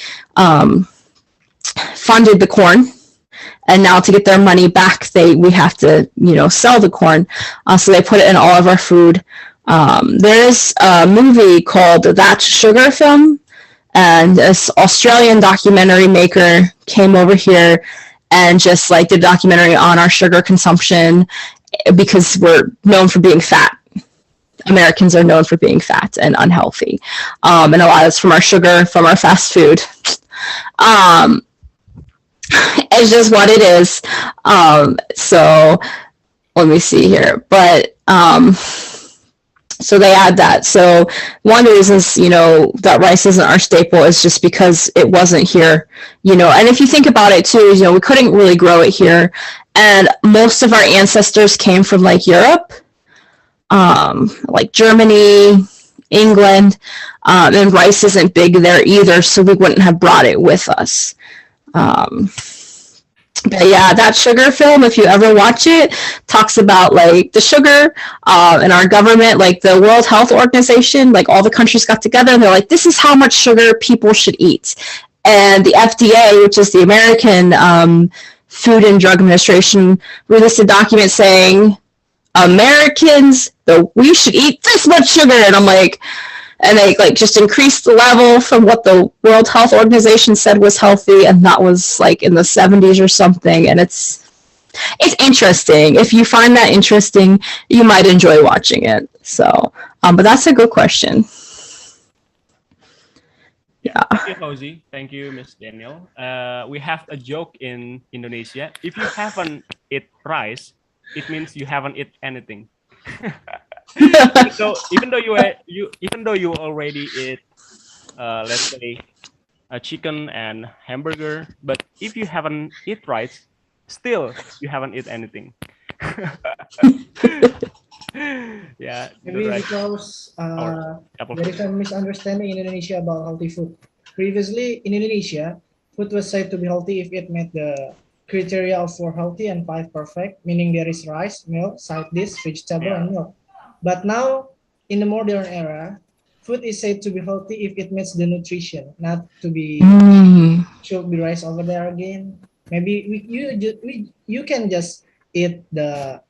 funded the corn, and now to get their money back, we have to, sell the corn. So they put it in all of our food. There is a movie called That's Sugar Film, and this Australian documentary maker came over here and just like did a documentary on our sugar consumption, because we're known for being fat. Americans are known for being fat and unhealthy. And a lot of it's from our sugar, from our fast food. It's just what it is. So let me see here. But so they add that. So one of the reasons, that rice isn't our staple is just because it wasn't here, and if you think about it too, we couldn't really grow it here. And most of our ancestors came from like Europe, like Germany, England, and rice isn't big there either, so we wouldn't have brought it with us. But yeah, that sugar film, if you ever watch it, talks about like the sugar and our government, like the World Health Organization, like all the countries got together and they're like, this is how much sugar people should eat. And the FDA, which is the American Food and Drug Administration, released a document saying, Americans, we should eat this much sugar. And I'm like, and they like just increased the level from what the World Health Organization said was healthy, and that was like in the 70s or something. And it's interesting. If you find that interesting, you might enjoy watching it. So, but that's a good question. Yeah. Thank you, Fauzi. Thank you, Miss Daniel. We have a joke in Indonesia. If you haven't eat rice, it means you haven't eat anything. So even though you already eat, let's say, a chicken and hamburger, but if you haven't eat rice, still you haven't eat anything. Yeah, Maybe right. because there is a misunderstanding in Indonesia about healthy food. Previously, in Indonesia, food was said to be healthy if it met the criteria of 4 healthy and 5 perfect, meaning there is rice, milk, side dish, vegetable, and milk. But now, in the modern era, food is said to be healthy if it meets the nutrition, not to be should be rice over there again. Maybe you can just eat the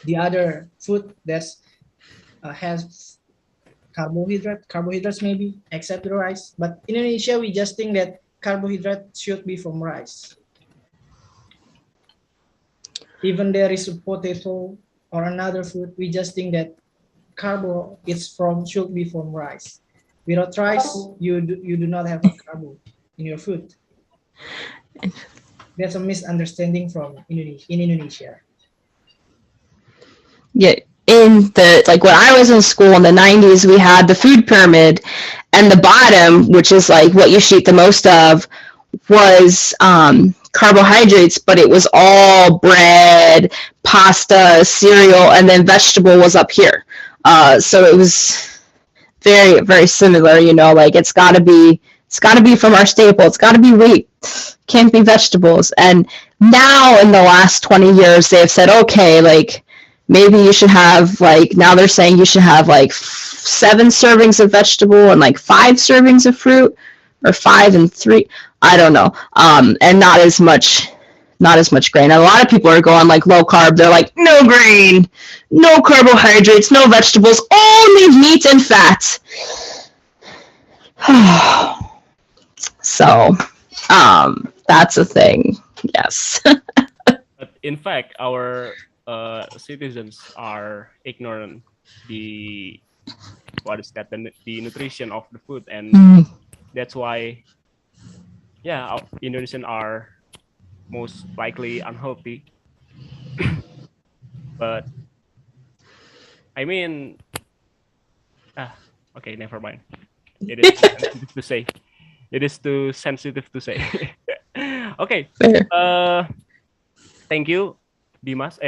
the other food that has carbohydrates maybe, except the rice. But in Indonesia, we just think that carbohydrate should be from rice. Even there is a potato or another food, we just think that carbo should be from rice. Without rice, you do not have a carbo in your food. That's a misunderstanding in Indonesia. Yeah, in when I was in school in the 90s, we had the food pyramid, and the bottom, which is like what you should eat the most of, was carbohydrates, but it was all bread, pasta, cereal, and then vegetable was up here. So it was very, very similar, like it's got to be It's got to be from our staple. It's got to be wheat. Can't be vegetables. And now in the last 20 years, they've said, okay, like maybe you should have like, now they're saying you should have like 7 servings of vegetable and like 5 servings of fruit, or 5 and 3. I don't know. And not as much grain. And a lot of people are going like low carb. They're like, no grain, no carbohydrates, no vegetables, only meat and fat. So, that's a thing. Yes. But in fact, our citizens are ignorant the nutrition of the food, and that's why, our Indonesians are most likely unhealthy. But I mean, okay, never mind. It is sensitive to say. It is too sensitive to say. Okay. Thank you, Dimas.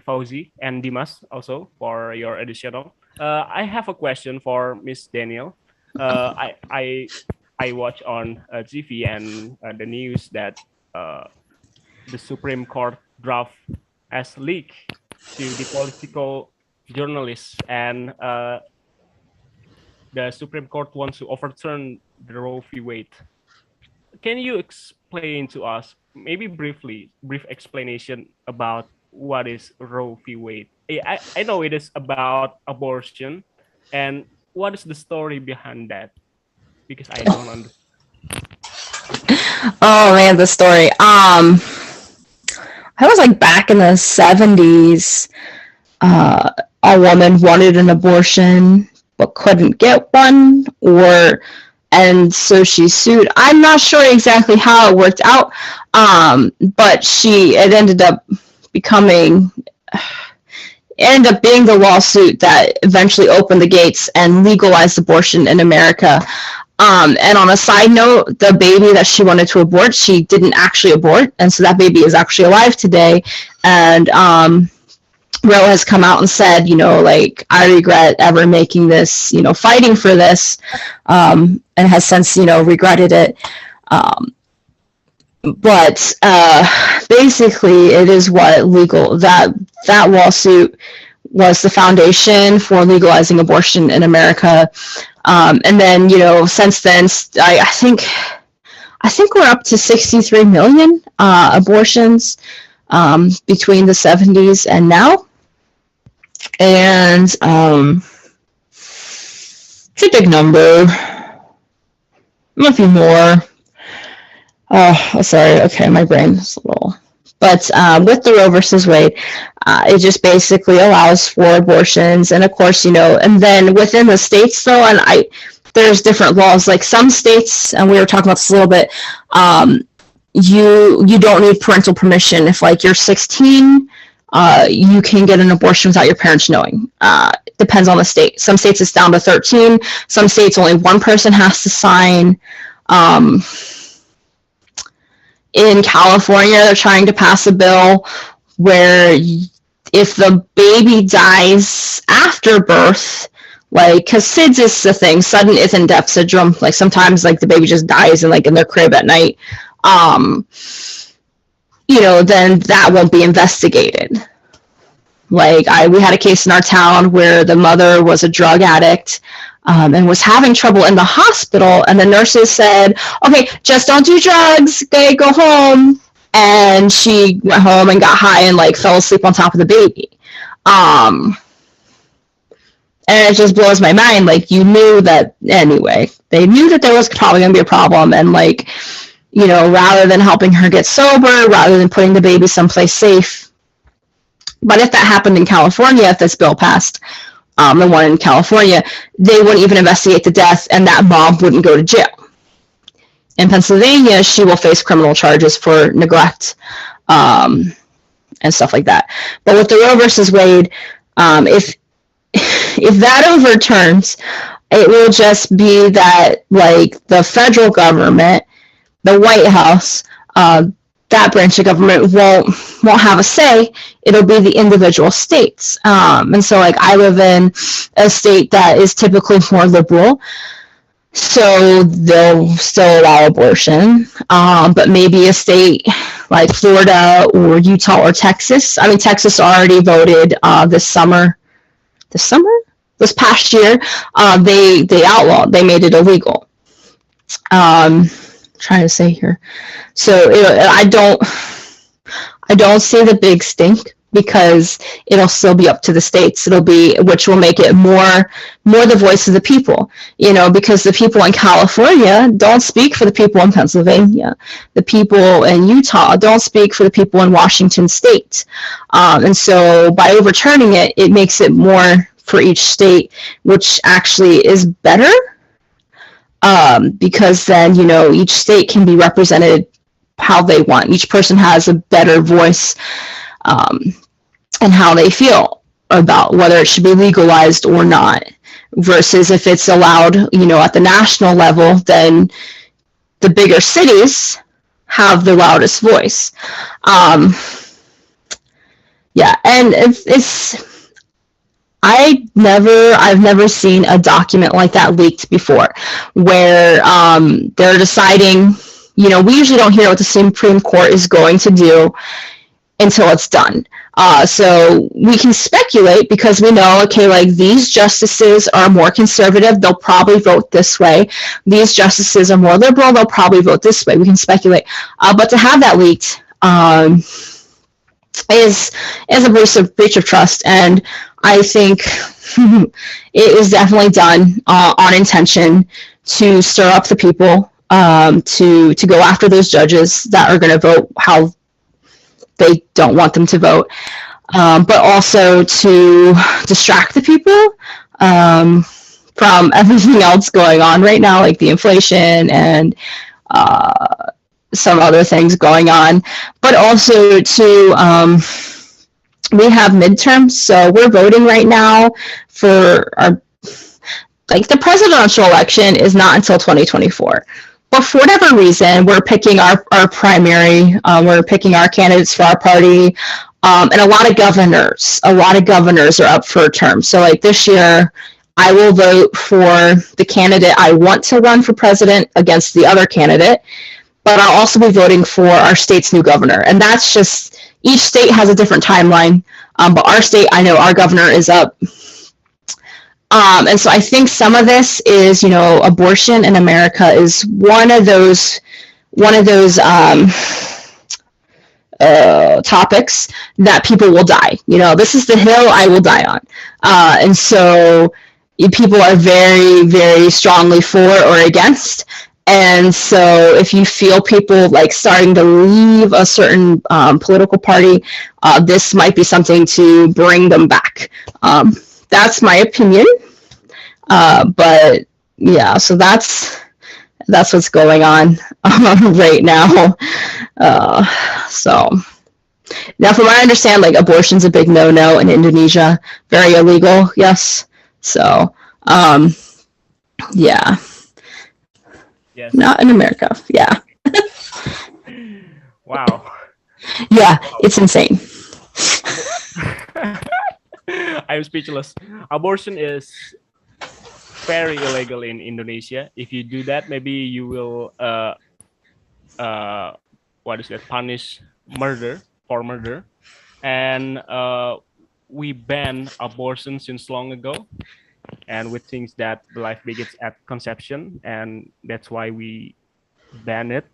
Fauzi and Dimas also for your additional. I have a question for Miss Daniel. I watch on TV and the news that the Supreme Court draft has leaked to the political journalists, and the Supreme Court wants to overturn the Roe v. Wade. Can you explain to us, maybe brief explanation about what is Roe v. Wade? I know it is about abortion, and what is the story behind that? Because I don't understand. Oh man, the story. I was like back in the 70s. A woman wanted an abortion but couldn't get one, and so she sued. I'm not sure exactly how it worked out, but it ended up being the lawsuit that eventually opened the gates and legalized abortion in America. And on a side note, the baby that she wanted to abort, she didn't actually abort, and so that baby is actually alive today. And Roe has come out and said, like, I regret ever making this, fighting for this, and has since, regretted it. But basically, it is that lawsuit was the foundation for legalizing abortion in America. And then, since then, I think we're up to 63 million abortions between the 70s and now. And it's a big number. Might be more. Oh, sorry. Okay, my brain is a little. But with the Roe versus Wade, it just basically allows for abortions, and of course, and then within the states, though, and there's different laws. Like some states, and we were talking about this a little bit. You don't need parental permission. If like you're 16, you can get an abortion without your parents knowing. Depends on the state. Some states it's down to 13. Some states only one person has to sign. In California, they're trying to pass a bill where if the baby dies after birth, like, because SIDS is the thing, sudden infant death syndrome, like sometimes like the baby just dies in their crib at night, then that won't be investigated. Like we had a case in our town where the mother was a drug addict, and was having trouble in the hospital, and the nurses said, okay, just don't do drugs, okay, go home. And she went home and got high and fell asleep on top of the baby. And it just blows my mind. You knew that anyway. They knew that there was probably going to be a problem, and rather than helping her get sober, rather than putting the baby someplace safe. But if that happened in California, if this bill passed, the one in California, they wouldn't even investigate the death, and that mom wouldn't go to jail. In Pennsylvania, she will face criminal charges for neglect, and stuff like that. But with the Roe versus Wade, if that overturns, it will just be that the federal government, the White House, that branch of government won't have a say. It'll be the individual states. And so I live in a state that is typically more liberal. So they'll still allow abortion, but maybe a state like Florida or Utah or Texas. I mean, Texas already voted this summer. This past year, they outlawed. They made it illegal. Trying to say here. So I don't see the big stink because it'll still be up to the states. It'll be, which will make it more the voice of the people, because the people in California don't speak for the people in Pennsylvania. The people in Utah don't speak for the people in Washington state. And so by overturning it, it makes it more for each state, which actually is better. Because then, each state can be represented how they want. Each person has a better voice and how they feel about whether it should be legalized or not. Versus if it's allowed, at the national level, then the bigger cities have the loudest voice. Yeah, and I've never seen a document like that leaked before, where they're deciding. We usually don't hear what the Supreme Court is going to do until it's done. So we can speculate because we know, okay, like these justices are more conservative, they'll probably vote this way. These justices are more liberal, they'll probably vote this way. We can speculate. But to have that leaked is a breach of trust, and I think it was definitely done on intention to stir up the people, to go after those judges that are going to vote how they don't want them to vote, but also to distract the people from everything else going on right now, like the inflation and some other things going on, but also to we have midterms, so we're voting right now for the presidential election is not until 2024. But for whatever reason, we're picking our primary, we're picking our candidates for our party, and a lot of governors are up for a term. So like this year, I will vote for the candidate I want to run for president against the other candidate, but I'll also be voting for our state's new governor. And that's just, each state has a different timeline, but our state, I know our governor is up. And so I think some of this is, abortion in America is one of those topics that people will die. This is the hill I will die on. And so people are very, very strongly for or against. And so if you feel people like starting to leave a certain political party, this might be something to bring them back. That's my opinion. But yeah, so that's what's going on right now. So now from what I understand, like abortion's a big no-no in Indonesia, very illegal. Yes. So, yeah. Yes. Not in America. Yeah. Wow. Yeah, it's insane. I'm speechless. Abortion is very illegal in Indonesia. If you do that, maybe you will punish murder for murder. And we banned abortion since long ago, and we think that life begins at conception, and that's why we ban it.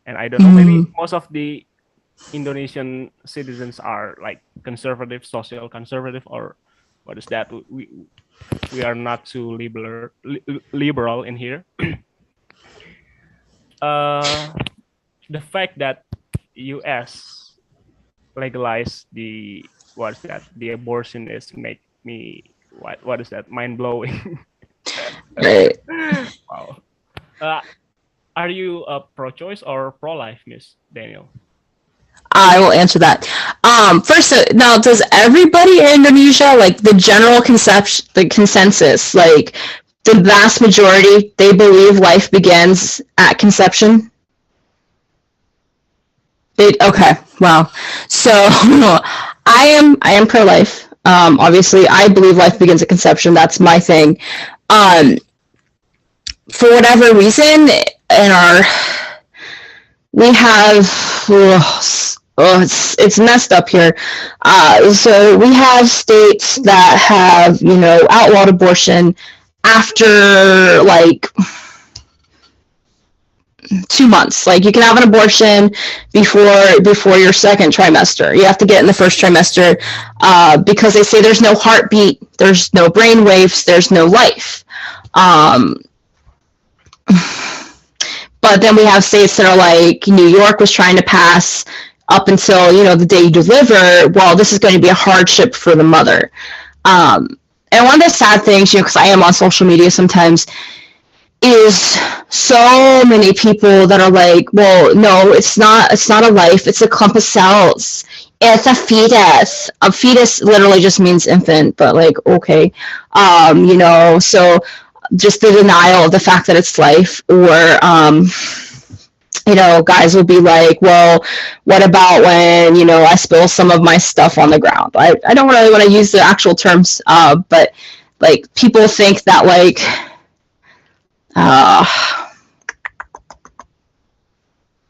And I don't know, maybe most of the Indonesian citizens are like conservative, social conservative, or what is that? We are not too liberal in here. The fact that U.S. legalized the abortion is make me what is that, mind blowing. Right. Wow. Are you pro-choice or pro-life, Miss Daniel? I will answer that. First, now, does everybody in Indonesia, like the general conception, the consensus, like the vast majority, they believe life begins at conception? Okay, wow. So I am pro-life. Obviously, I believe life begins at conception. That's my thing. for whatever reason, in our, we have, it's messed up here. So we have states that have, outlawed abortion after like 2 months. Like, you can have an abortion before your second trimester. You have to get it in the first trimester, because they say there's no heartbeat, there's no brain waves, there's no life. But then we have states that are like, New York was trying to pass up until, the day you deliver, well, this is going to be a hardship for the mother. And one of the sad things, because I am on social media sometimes, is so many people that are like, well, no, it's not a life, it's a clump of cells. It's a fetus. A fetus literally just means infant, but like, okay. So just the denial of the fact that it's life, or guys will be like, well, what about when, I spill some of my stuff on the ground? I don't really want to use the actual terms, but like, people think that like,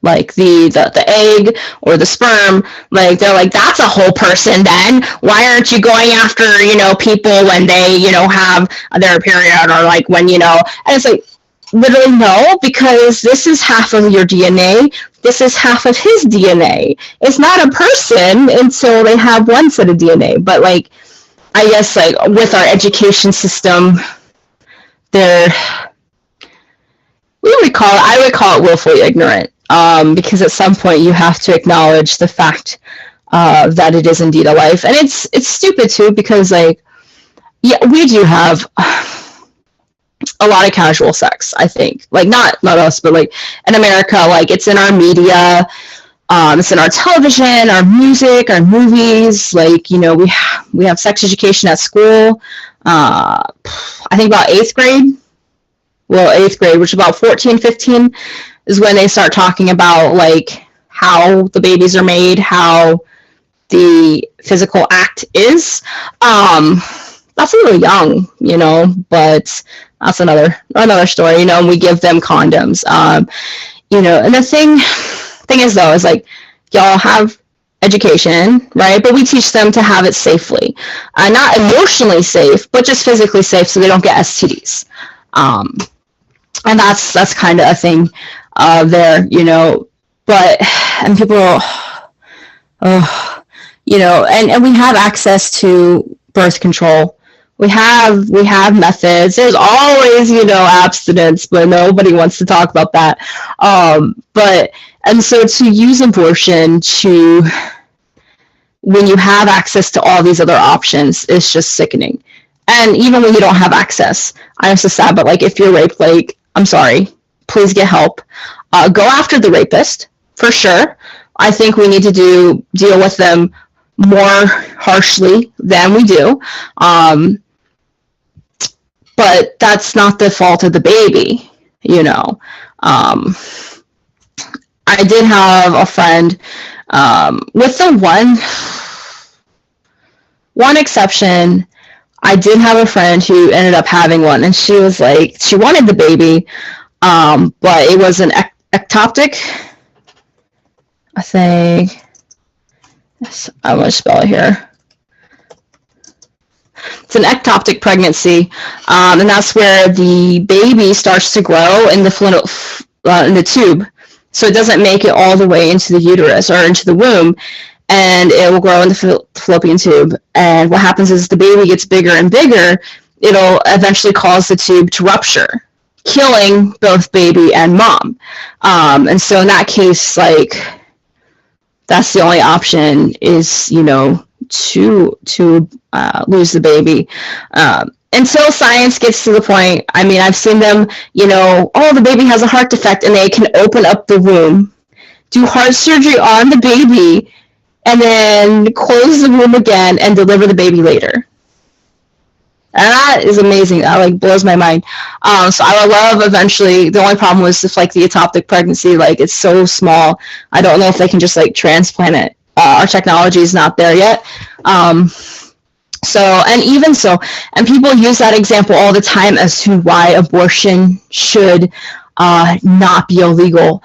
like the egg or the sperm, like, they're like, that's a whole person then. Why aren't you going after, people when they, have their period, or like when, and it's like, literally no, because this is half of your DNA. This is half of his DNA. It's not a person until they have one set of DNA. But like, I guess like with our education system, I would call it willfully ignorant, because at some point you have to acknowledge the fact that it is indeed a life. And it's stupid too, because like, yeah, we do have a lot of casual sex, I think. Like, not us, but like in America, like, it's in our media, it's in our television, our music, our movies. Like, we have sex education at school. I think about 8th grade. Well, 8th grade, which is about 14, 15, is when they start talking about like how the babies are made, how the physical act is. That's a little young, but that's another story, and we give them condoms. And the thing is though, is like, y'all have education, right? But we teach them to have it safely, not emotionally safe, but just physically safe, so they don't get STDs. And that's kind of a thing there, but, and people, and we have access to birth control. We have methods. There's always, abstinence, but nobody wants to talk about that. And so to use abortion when you have access to all these other options, is just sickening. And even when you don't have access, I'm so sad, but like, if you're raped, like, I'm sorry, please get help. Go after the rapist, for sure. I think we need to deal with them more harshly than we do. But that's not the fault of the baby, I did have a friend, with the one exception. I did have a friend who ended up having one, and she was like, she wanted the baby, but it was an ectoptic, I think. I'm going to spell it here. It's an ectoptic pregnancy, and that's where the baby starts to grow in the tube, so it doesn't make it all the way into the uterus or into the womb, and it will grow in the fallopian tube. And what happens is the baby gets bigger and bigger. It'll eventually cause the tube to rupture, killing both baby and mom. And so in that case, like, that's the only option, is, to lose the baby. Until science gets to the point, I mean, I've seen them, the baby has a heart defect, and they can open up the womb, do heart surgery on the baby, and then close the womb again and deliver the baby later. And that is amazing. That like blows my mind. So I would love eventually. The only problem was if like the ectopic pregnancy, like it's so small. I don't know if they can just like transplant it. Our technology is not there yet. So, and even so, and people use that example all the time as to why abortion should not be illegal.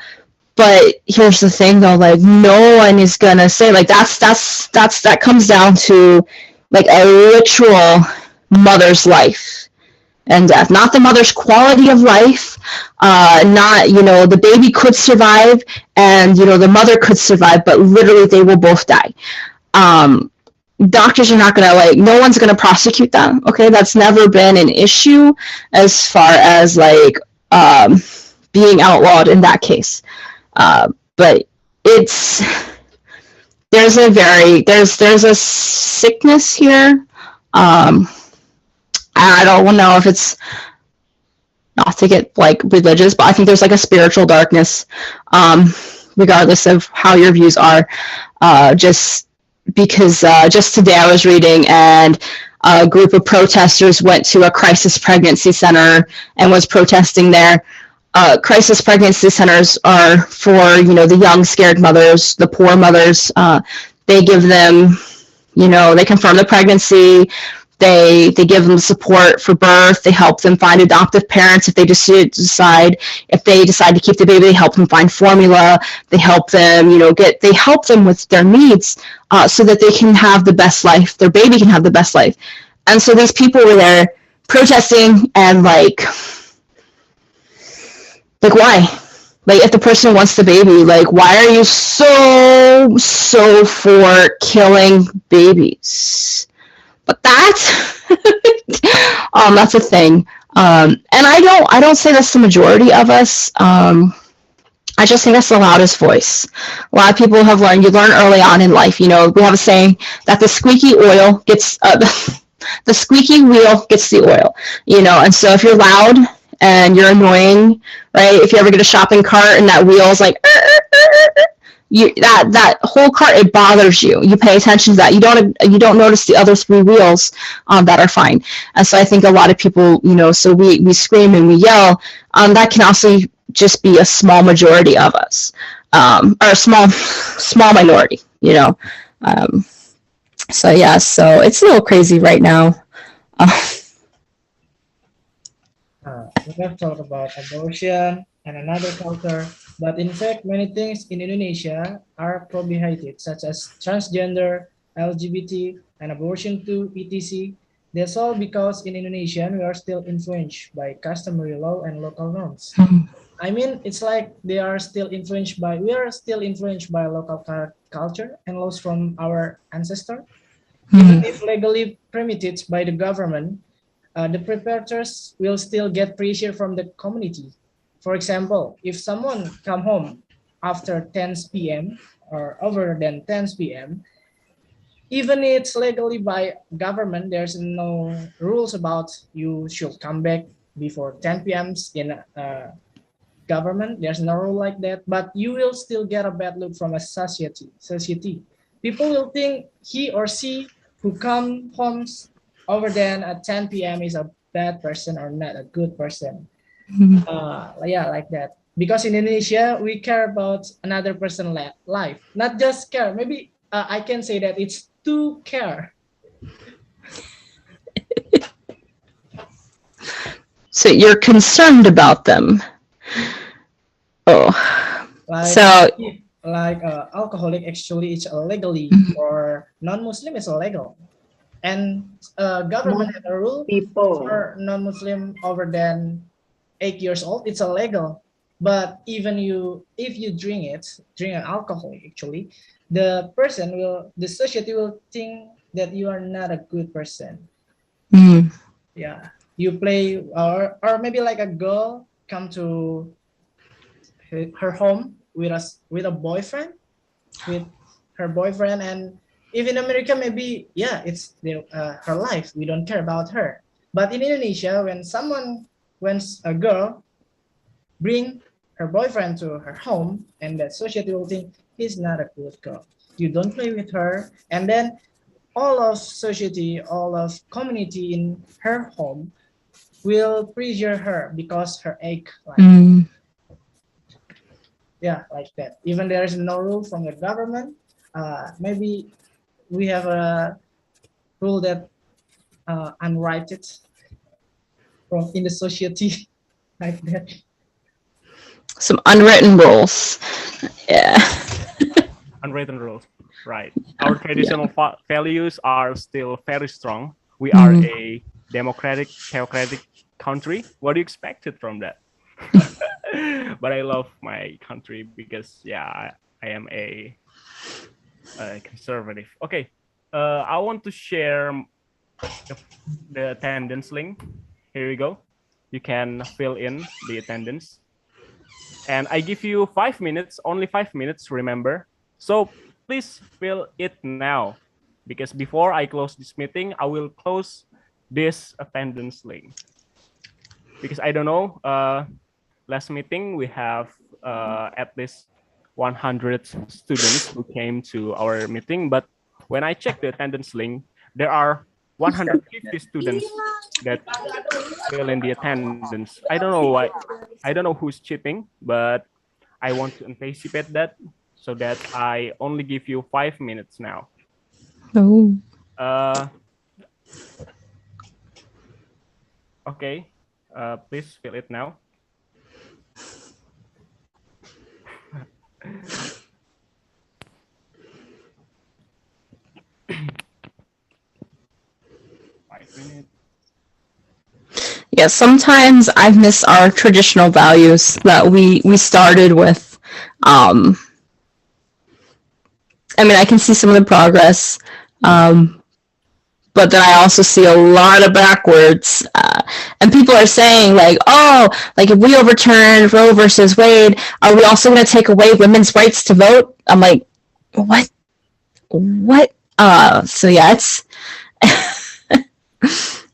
But here's the thing, though, like no one is gonna say like that comes down to like a literal mother's life and death, not the mother's quality of life. Not, the baby could survive and the mother could survive, but literally they will both die. Doctors are not gonna no one's gonna prosecute them. Okay, that's never been an issue as far as being outlawed in that case. But it's there's a sickness here. I don't know if it's not to get religious, but I think there's a spiritual darkness, regardless of how your views are. Just because just today I was reading, and a group of protesters went to a crisis pregnancy center and was protesting there. Crisis pregnancy centers are for the young scared mothers, the poor mothers. They give them, they confirm the pregnancy. They give them support for birth. They help them find adoptive parents if they decide to keep the baby. They help them find formula. They help them they help them with their needs, so that they can have the best life. Their baby can have the best life. And so these people were there protesting, and why? If the person wants the baby, why are you so for killing babies? But that's that's a thing. And I don't say that's the majority of us. I just think that's the loudest voice. A lot of people have learned. You learn early on in life. We have a saying that the squeaky wheel gets the squeaky wheel gets the oil. And so if you're loud and you're annoying, right? If you ever get a shopping cart and that wheel's that whole cart, it bothers you. You pay attention to that. You don't notice the other three wheels that are fine. And so I think a lot of people, so we scream and we yell. That can also just be a small majority of us, or a small minority. So yeah, so it's a little crazy right now. We have talked about abortion and another culture, but in fact, many things in Indonesia are prohibited, such as transgender, LGBT, and abortion too, etc. That's all because in Indonesia, we are still influenced by customary law and local norms. I mean, it's like we are still influenced by local culture and laws from our ancestors. Even if legally permitted by the government, the perpetrators will still get pressure from the community. For example, if someone come home after 10 p.m. or over than 10 p.m., even it's legally by government, there's no rules about you should come back before 10 p.m. in government. There's no rule like that, but you will still get a bad look from a society. People will think he or she who come homes over than at 10 p.m. is a bad person or not a good person. Yeah, like that. Because in Indonesia, we care about another person's life, not just care. Maybe I can say that it's to care. So you're concerned about them. Oh, so alcoholic actually is legally, or non-Muslim is illegal, and government has a rule for non-Muslim over than 8 years old, it's illegal. But even if you drink an alcohol, actually, the society will think that you are not a good person. Yeah, you play, or maybe like a girl come to her home with a boyfriend, and if in America, maybe, yeah, it's her life, we don't care about her. But in Indonesia, when a girl bring her boyfriend to her home, and that society will think he's not a good girl, you don't play with her, and then all of society, all of community in her home will pressure her because her age, yeah, like that. Even there is no rule from the government, maybe we have a rule that unrighted from in the society like that. Some unwritten rules. Yeah. Unwritten rules, right? Our traditional values are still very strong. We are a democratic, theocratic country. What do you expect it from that? But I love my country because yeah, I am a conservative. Okay, I want to share the attendance link. Here you go. You can fill in the attendance. And I give you 5 minutes, only 5 minutes, remember. So please fill it now. Because before I close this meeting, I will close this attendance link. Because I don't know, last meeting we have at least 100 students who came to our meeting. But when I check the attendance link, there are 150 students that fill in the attendance. I don't know why. I don't know who's cheating, but I want to anticipate that so that I only give you 5 minutes now. Oh. Okay, please fill it now. Yeah, sometimes I miss our traditional values that we started with. I mean, I can see some of the progress, but then I also see a lot of backwards. And people are saying like, oh, like if we overturn Roe versus Wade, are we also going to take away women's rights to vote? I'm like, what? What? So yeah, it's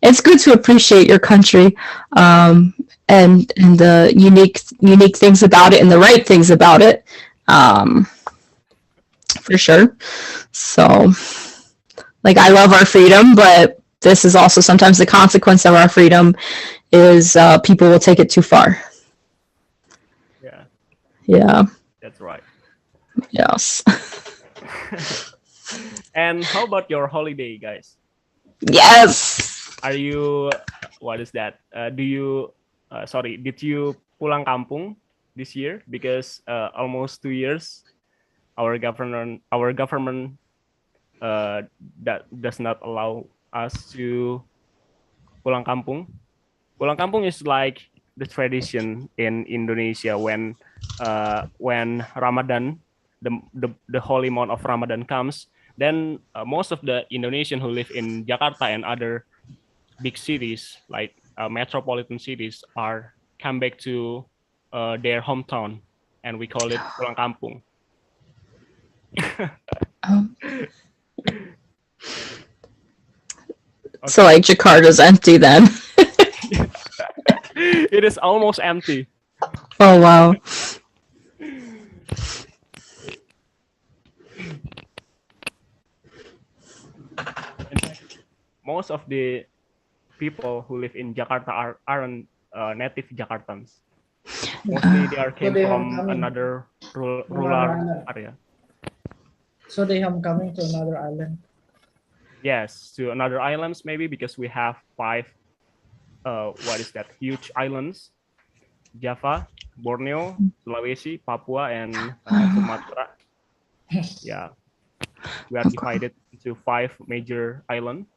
it's good to appreciate your country, and the unique things about it and the right things about it, for sure. So, like, I love our freedom, but this is also sometimes the consequence of our freedom is people will take it too far. Yeah. Yeah. That's right. Yes. And how about your holiday, guys? Yes. Are you, what is that? Did you pulang kampung this year? Because almost 2 years, our government that does not allow us to pulang kampung. Pulang kampung is like the tradition in Indonesia when Ramadan, the holy month of Ramadan comes. Then most of the Indonesian who live in Jakarta and other big cities like metropolitan cities are come back to their hometown, and we call it pulang kampung. So like Jakarta's empty then. It is almost empty. Oh wow. Most of the people who live in Jakarta aren't native Jakartans. Mostly they are came from another rural area. So they are coming to another island. Yes, to another islands maybe because we have 5 what is that, huge islands: Java, Borneo, Sulawesi, Papua, and Sumatra. Yeah, we are divided into 5 major islands.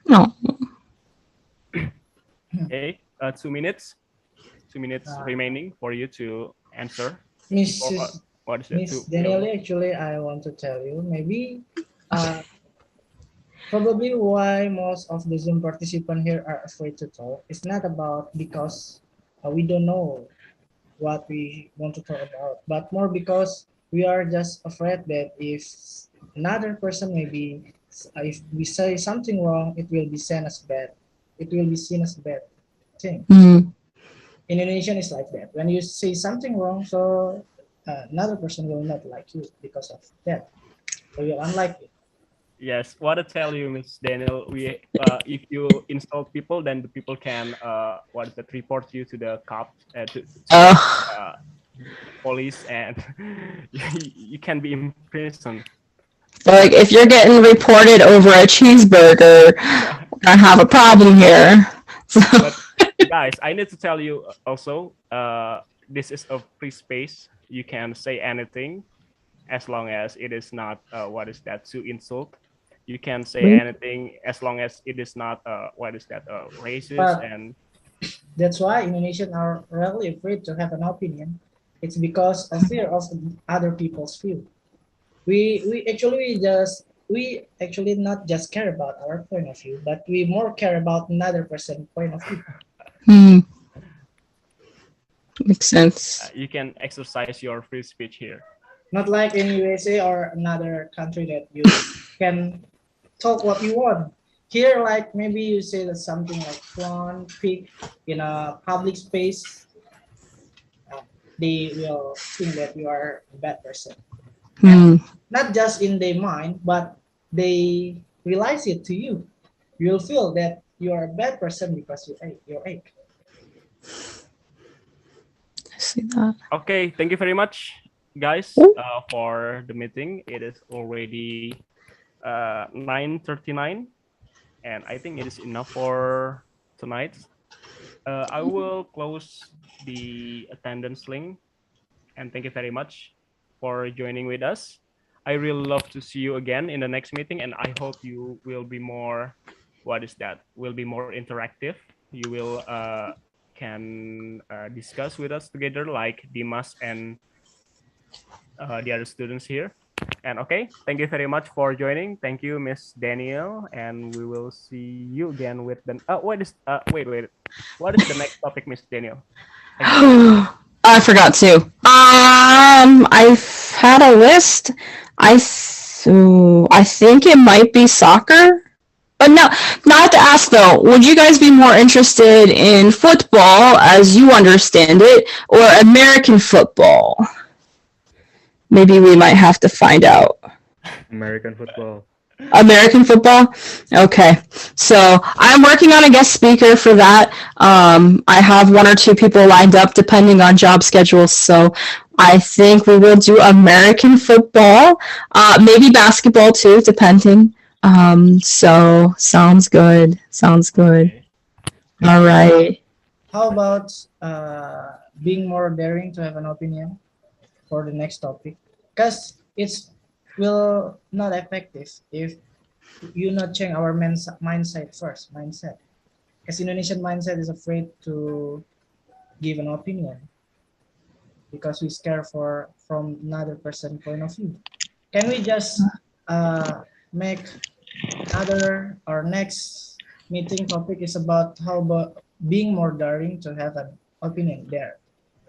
No. Okay, 2 minutes. 2 minutes remaining for you to answer. Mrs. What is that? Miss Danielle, actually, I want to tell you, maybe probably why most of the Zoom participants here are afraid to talk. It's not about because we don't know what we want to talk about, but more because we are just afraid that if another person maybe, if we say something wrong, it will be seen as bad. It will be seen as bad thing. Mm. Indonesian is like that. When you say something wrong, so another person will not like you because of that. So you're unlike it. Yes, what I tell you, Miss Daniel, we if you insult people, then the people can what is that, report you to the cops, to police, and you can be imprisoned. So, like, if you're getting reported over a cheeseburger, I have a problem here. So, But guys, I need to tell you also, this is a free space. You can say anything as long as it is not what is that to insult. You can say anything as long as it is not what is that racist But and that's why Indonesians are really afraid to have an opinion. It's because of fear of other people's view. We actually not just care about our point of view, but we more care about another person's point of view. hmm, makes sense. you can exercise your free speech here. Not like in USA or another country that you can talk what you want. Here, like maybe you say that something like flan, pig in a public space, uh, they will think that you are a bad person. And Hmm. not just in their mind, but they realize it to you. You'll feel that you are a bad person because you ate your egg. I see that. Okay, thank you very much, guys, Ooh. for the meeting. It is already 9:39, and I think it is enough for tonight. I will close the attendance link, and thank you very much for joining with us. I really love to see you again in the next meeting, and I hope you will be more, what is that? Will be more interactive. You will can discuss with us together, like Dimas and the other students here. And okay, thank you very much for joining. Thank you, Miss Daniel, and we will see you again with the. Wait. What is the next topic, Miss Daniel? I forgot to. I've had a list. I think it might be soccer. But no, not to ask though. Would you guys be more interested in football, as you understand it, or American football? Maybe we might have to find out. American football. American football? Okay. So I'm working on a guest speaker for that. I have one or two people lined up depending on job schedules. So I think we will do American football, maybe basketball too, depending. So sounds good. Sounds good. All right. How about being more daring to have an opinion for the next topic? Because it's will not effective if you not change our mindset first. Mindset, because Indonesian mindset is afraid to give an opinion because we scare for from another person point of view. Can we just make other our next meeting topic is about how about being more daring to have an opinion there,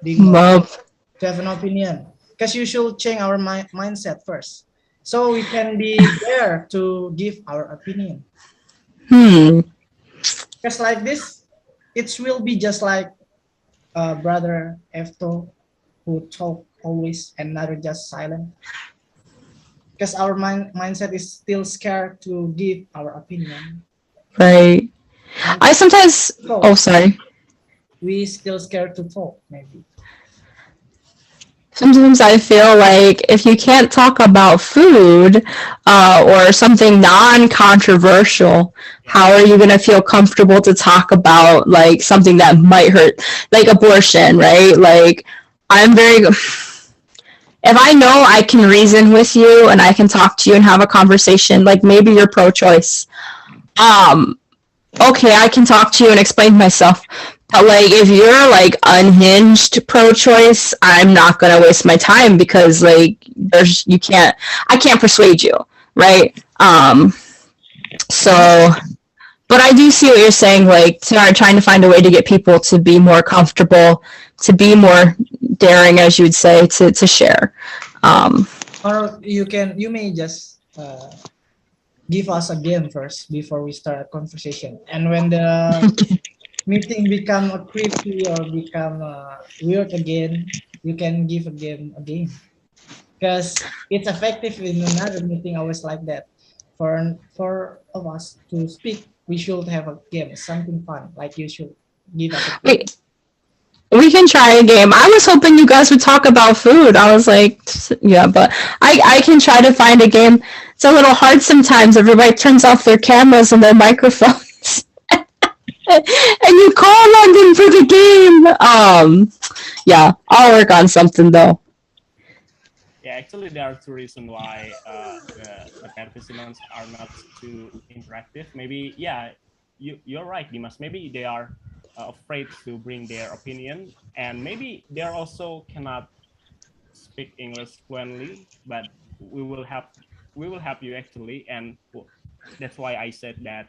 being more Love. to have an opinion, because you should change our mindset first so we can be there to give our opinion. Hmm. Because like this it will be just like brother Efto who talk always and never just silent, because our mindset is still scared to give our opinion. Right. And I sometimes. Oh, talk, sorry. we still scared to talk maybe. Sometimes I feel like if you can't talk about food or something non-controversial, how are you going to feel comfortable to talk about like something that might hurt, like abortion, right? Like I'm very. If I know I can reason with you and I can talk to you and have a conversation, like maybe you're pro-choice. Okay, I can talk to you and explain myself. But like if you're like unhinged pro-choice, I'm not gonna waste my time because like I can't persuade you, right? So but I do see what you're saying, like trying to find a way to get people to be more comfortable, to be more daring, as you would say, to share. Or you may just give us a game first before we start a conversation, and when the meeting become a creepy or become weird again, you can give a game again, because it's effective in another meeting always like that. For of us to speak, we should have a game, something fun, like you should give us a game. Wait, We can try a game. I was hoping you guys would talk about food. I was like, yeah, but I can try to find a game. It's a little hard sometimes. Everybody turns off their cameras and their microphones. And you call London for the game. Yeah, I'll work on something though. Yeah, actually, there are two reasons why the participants are not too interactive. Maybe, yeah, you're right, Dimas. Maybe they are afraid to bring their opinion, and maybe they also cannot speak English fluently. But we will help you actually, and that's why I said that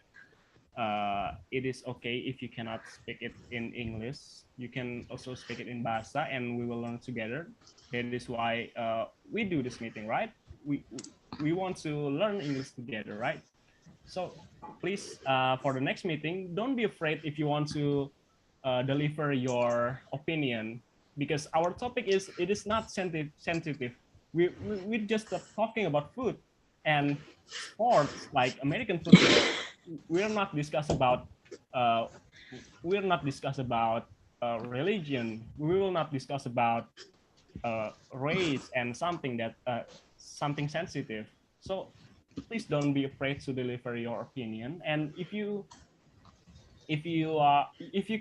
it is okay if you cannot speak it in English. You can also speak it in Bahasa, and we will learn together. That is why we do this meeting, right? We want to learn English together, right? So please, for the next meeting, don't be afraid if you want to deliver your opinion, because our topic it is not sensitive. We're just talking about food and sports, like American football. We're not discuss about religion. We will not discuss about race and something that something sensitive. So please don't be afraid to deliver your opinion. And if you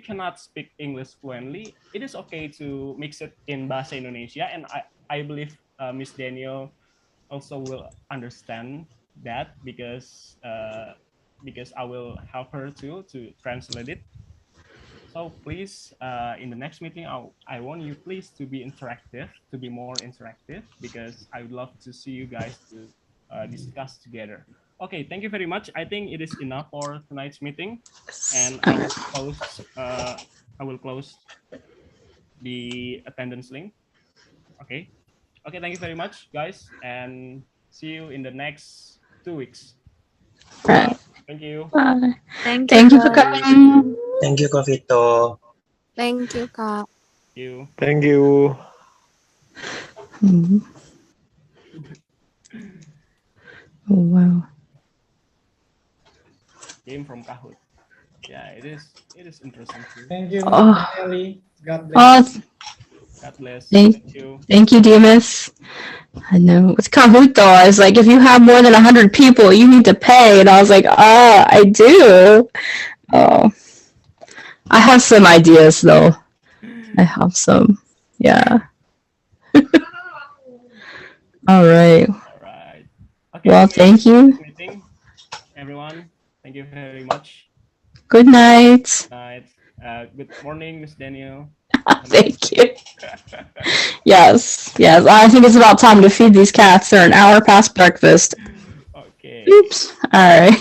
cannot speak English fluently, it is okay to mix it in Bahasa Indonesia. And I believe Miss Daniel also will understand that, because I will help her to translate it. So please, in the next meeting, I want you please to be interactive, to be more interactive, because I would love to see you guys to discuss together. Okay, thank you very much. I think it is enough for tonight's meeting, and I will close the attendance link. Okay, thank you very much, guys, and see you in the next 2 weeks. Right. Thank you. Bye. Thank Thank you for Kak. coming. Thank you, Kak Vito. Thank you, Kak. Thank you. Thank you. Mhm. Oh wow. Game from Kahoot. Yeah, it is interesting too. Thank you, Oh. Mr. Ellie. God bless. Oh, God bless. Thank- Thank you. thank you, Demas. I know. With Kahoot, though, I was like, if you have more than 100 people, you need to pay. And I was like, I do. Oh. I have some ideas, though. I have some. Yeah. All right. All right. Okay. Well, thank you. Meeting, everyone. Thank you very much. Good night. Night. Good morning, Miss Daniel. Thank you. Yes. I think it's about time to feed these cats. They're an hour past breakfast. Okay. Oops. All right.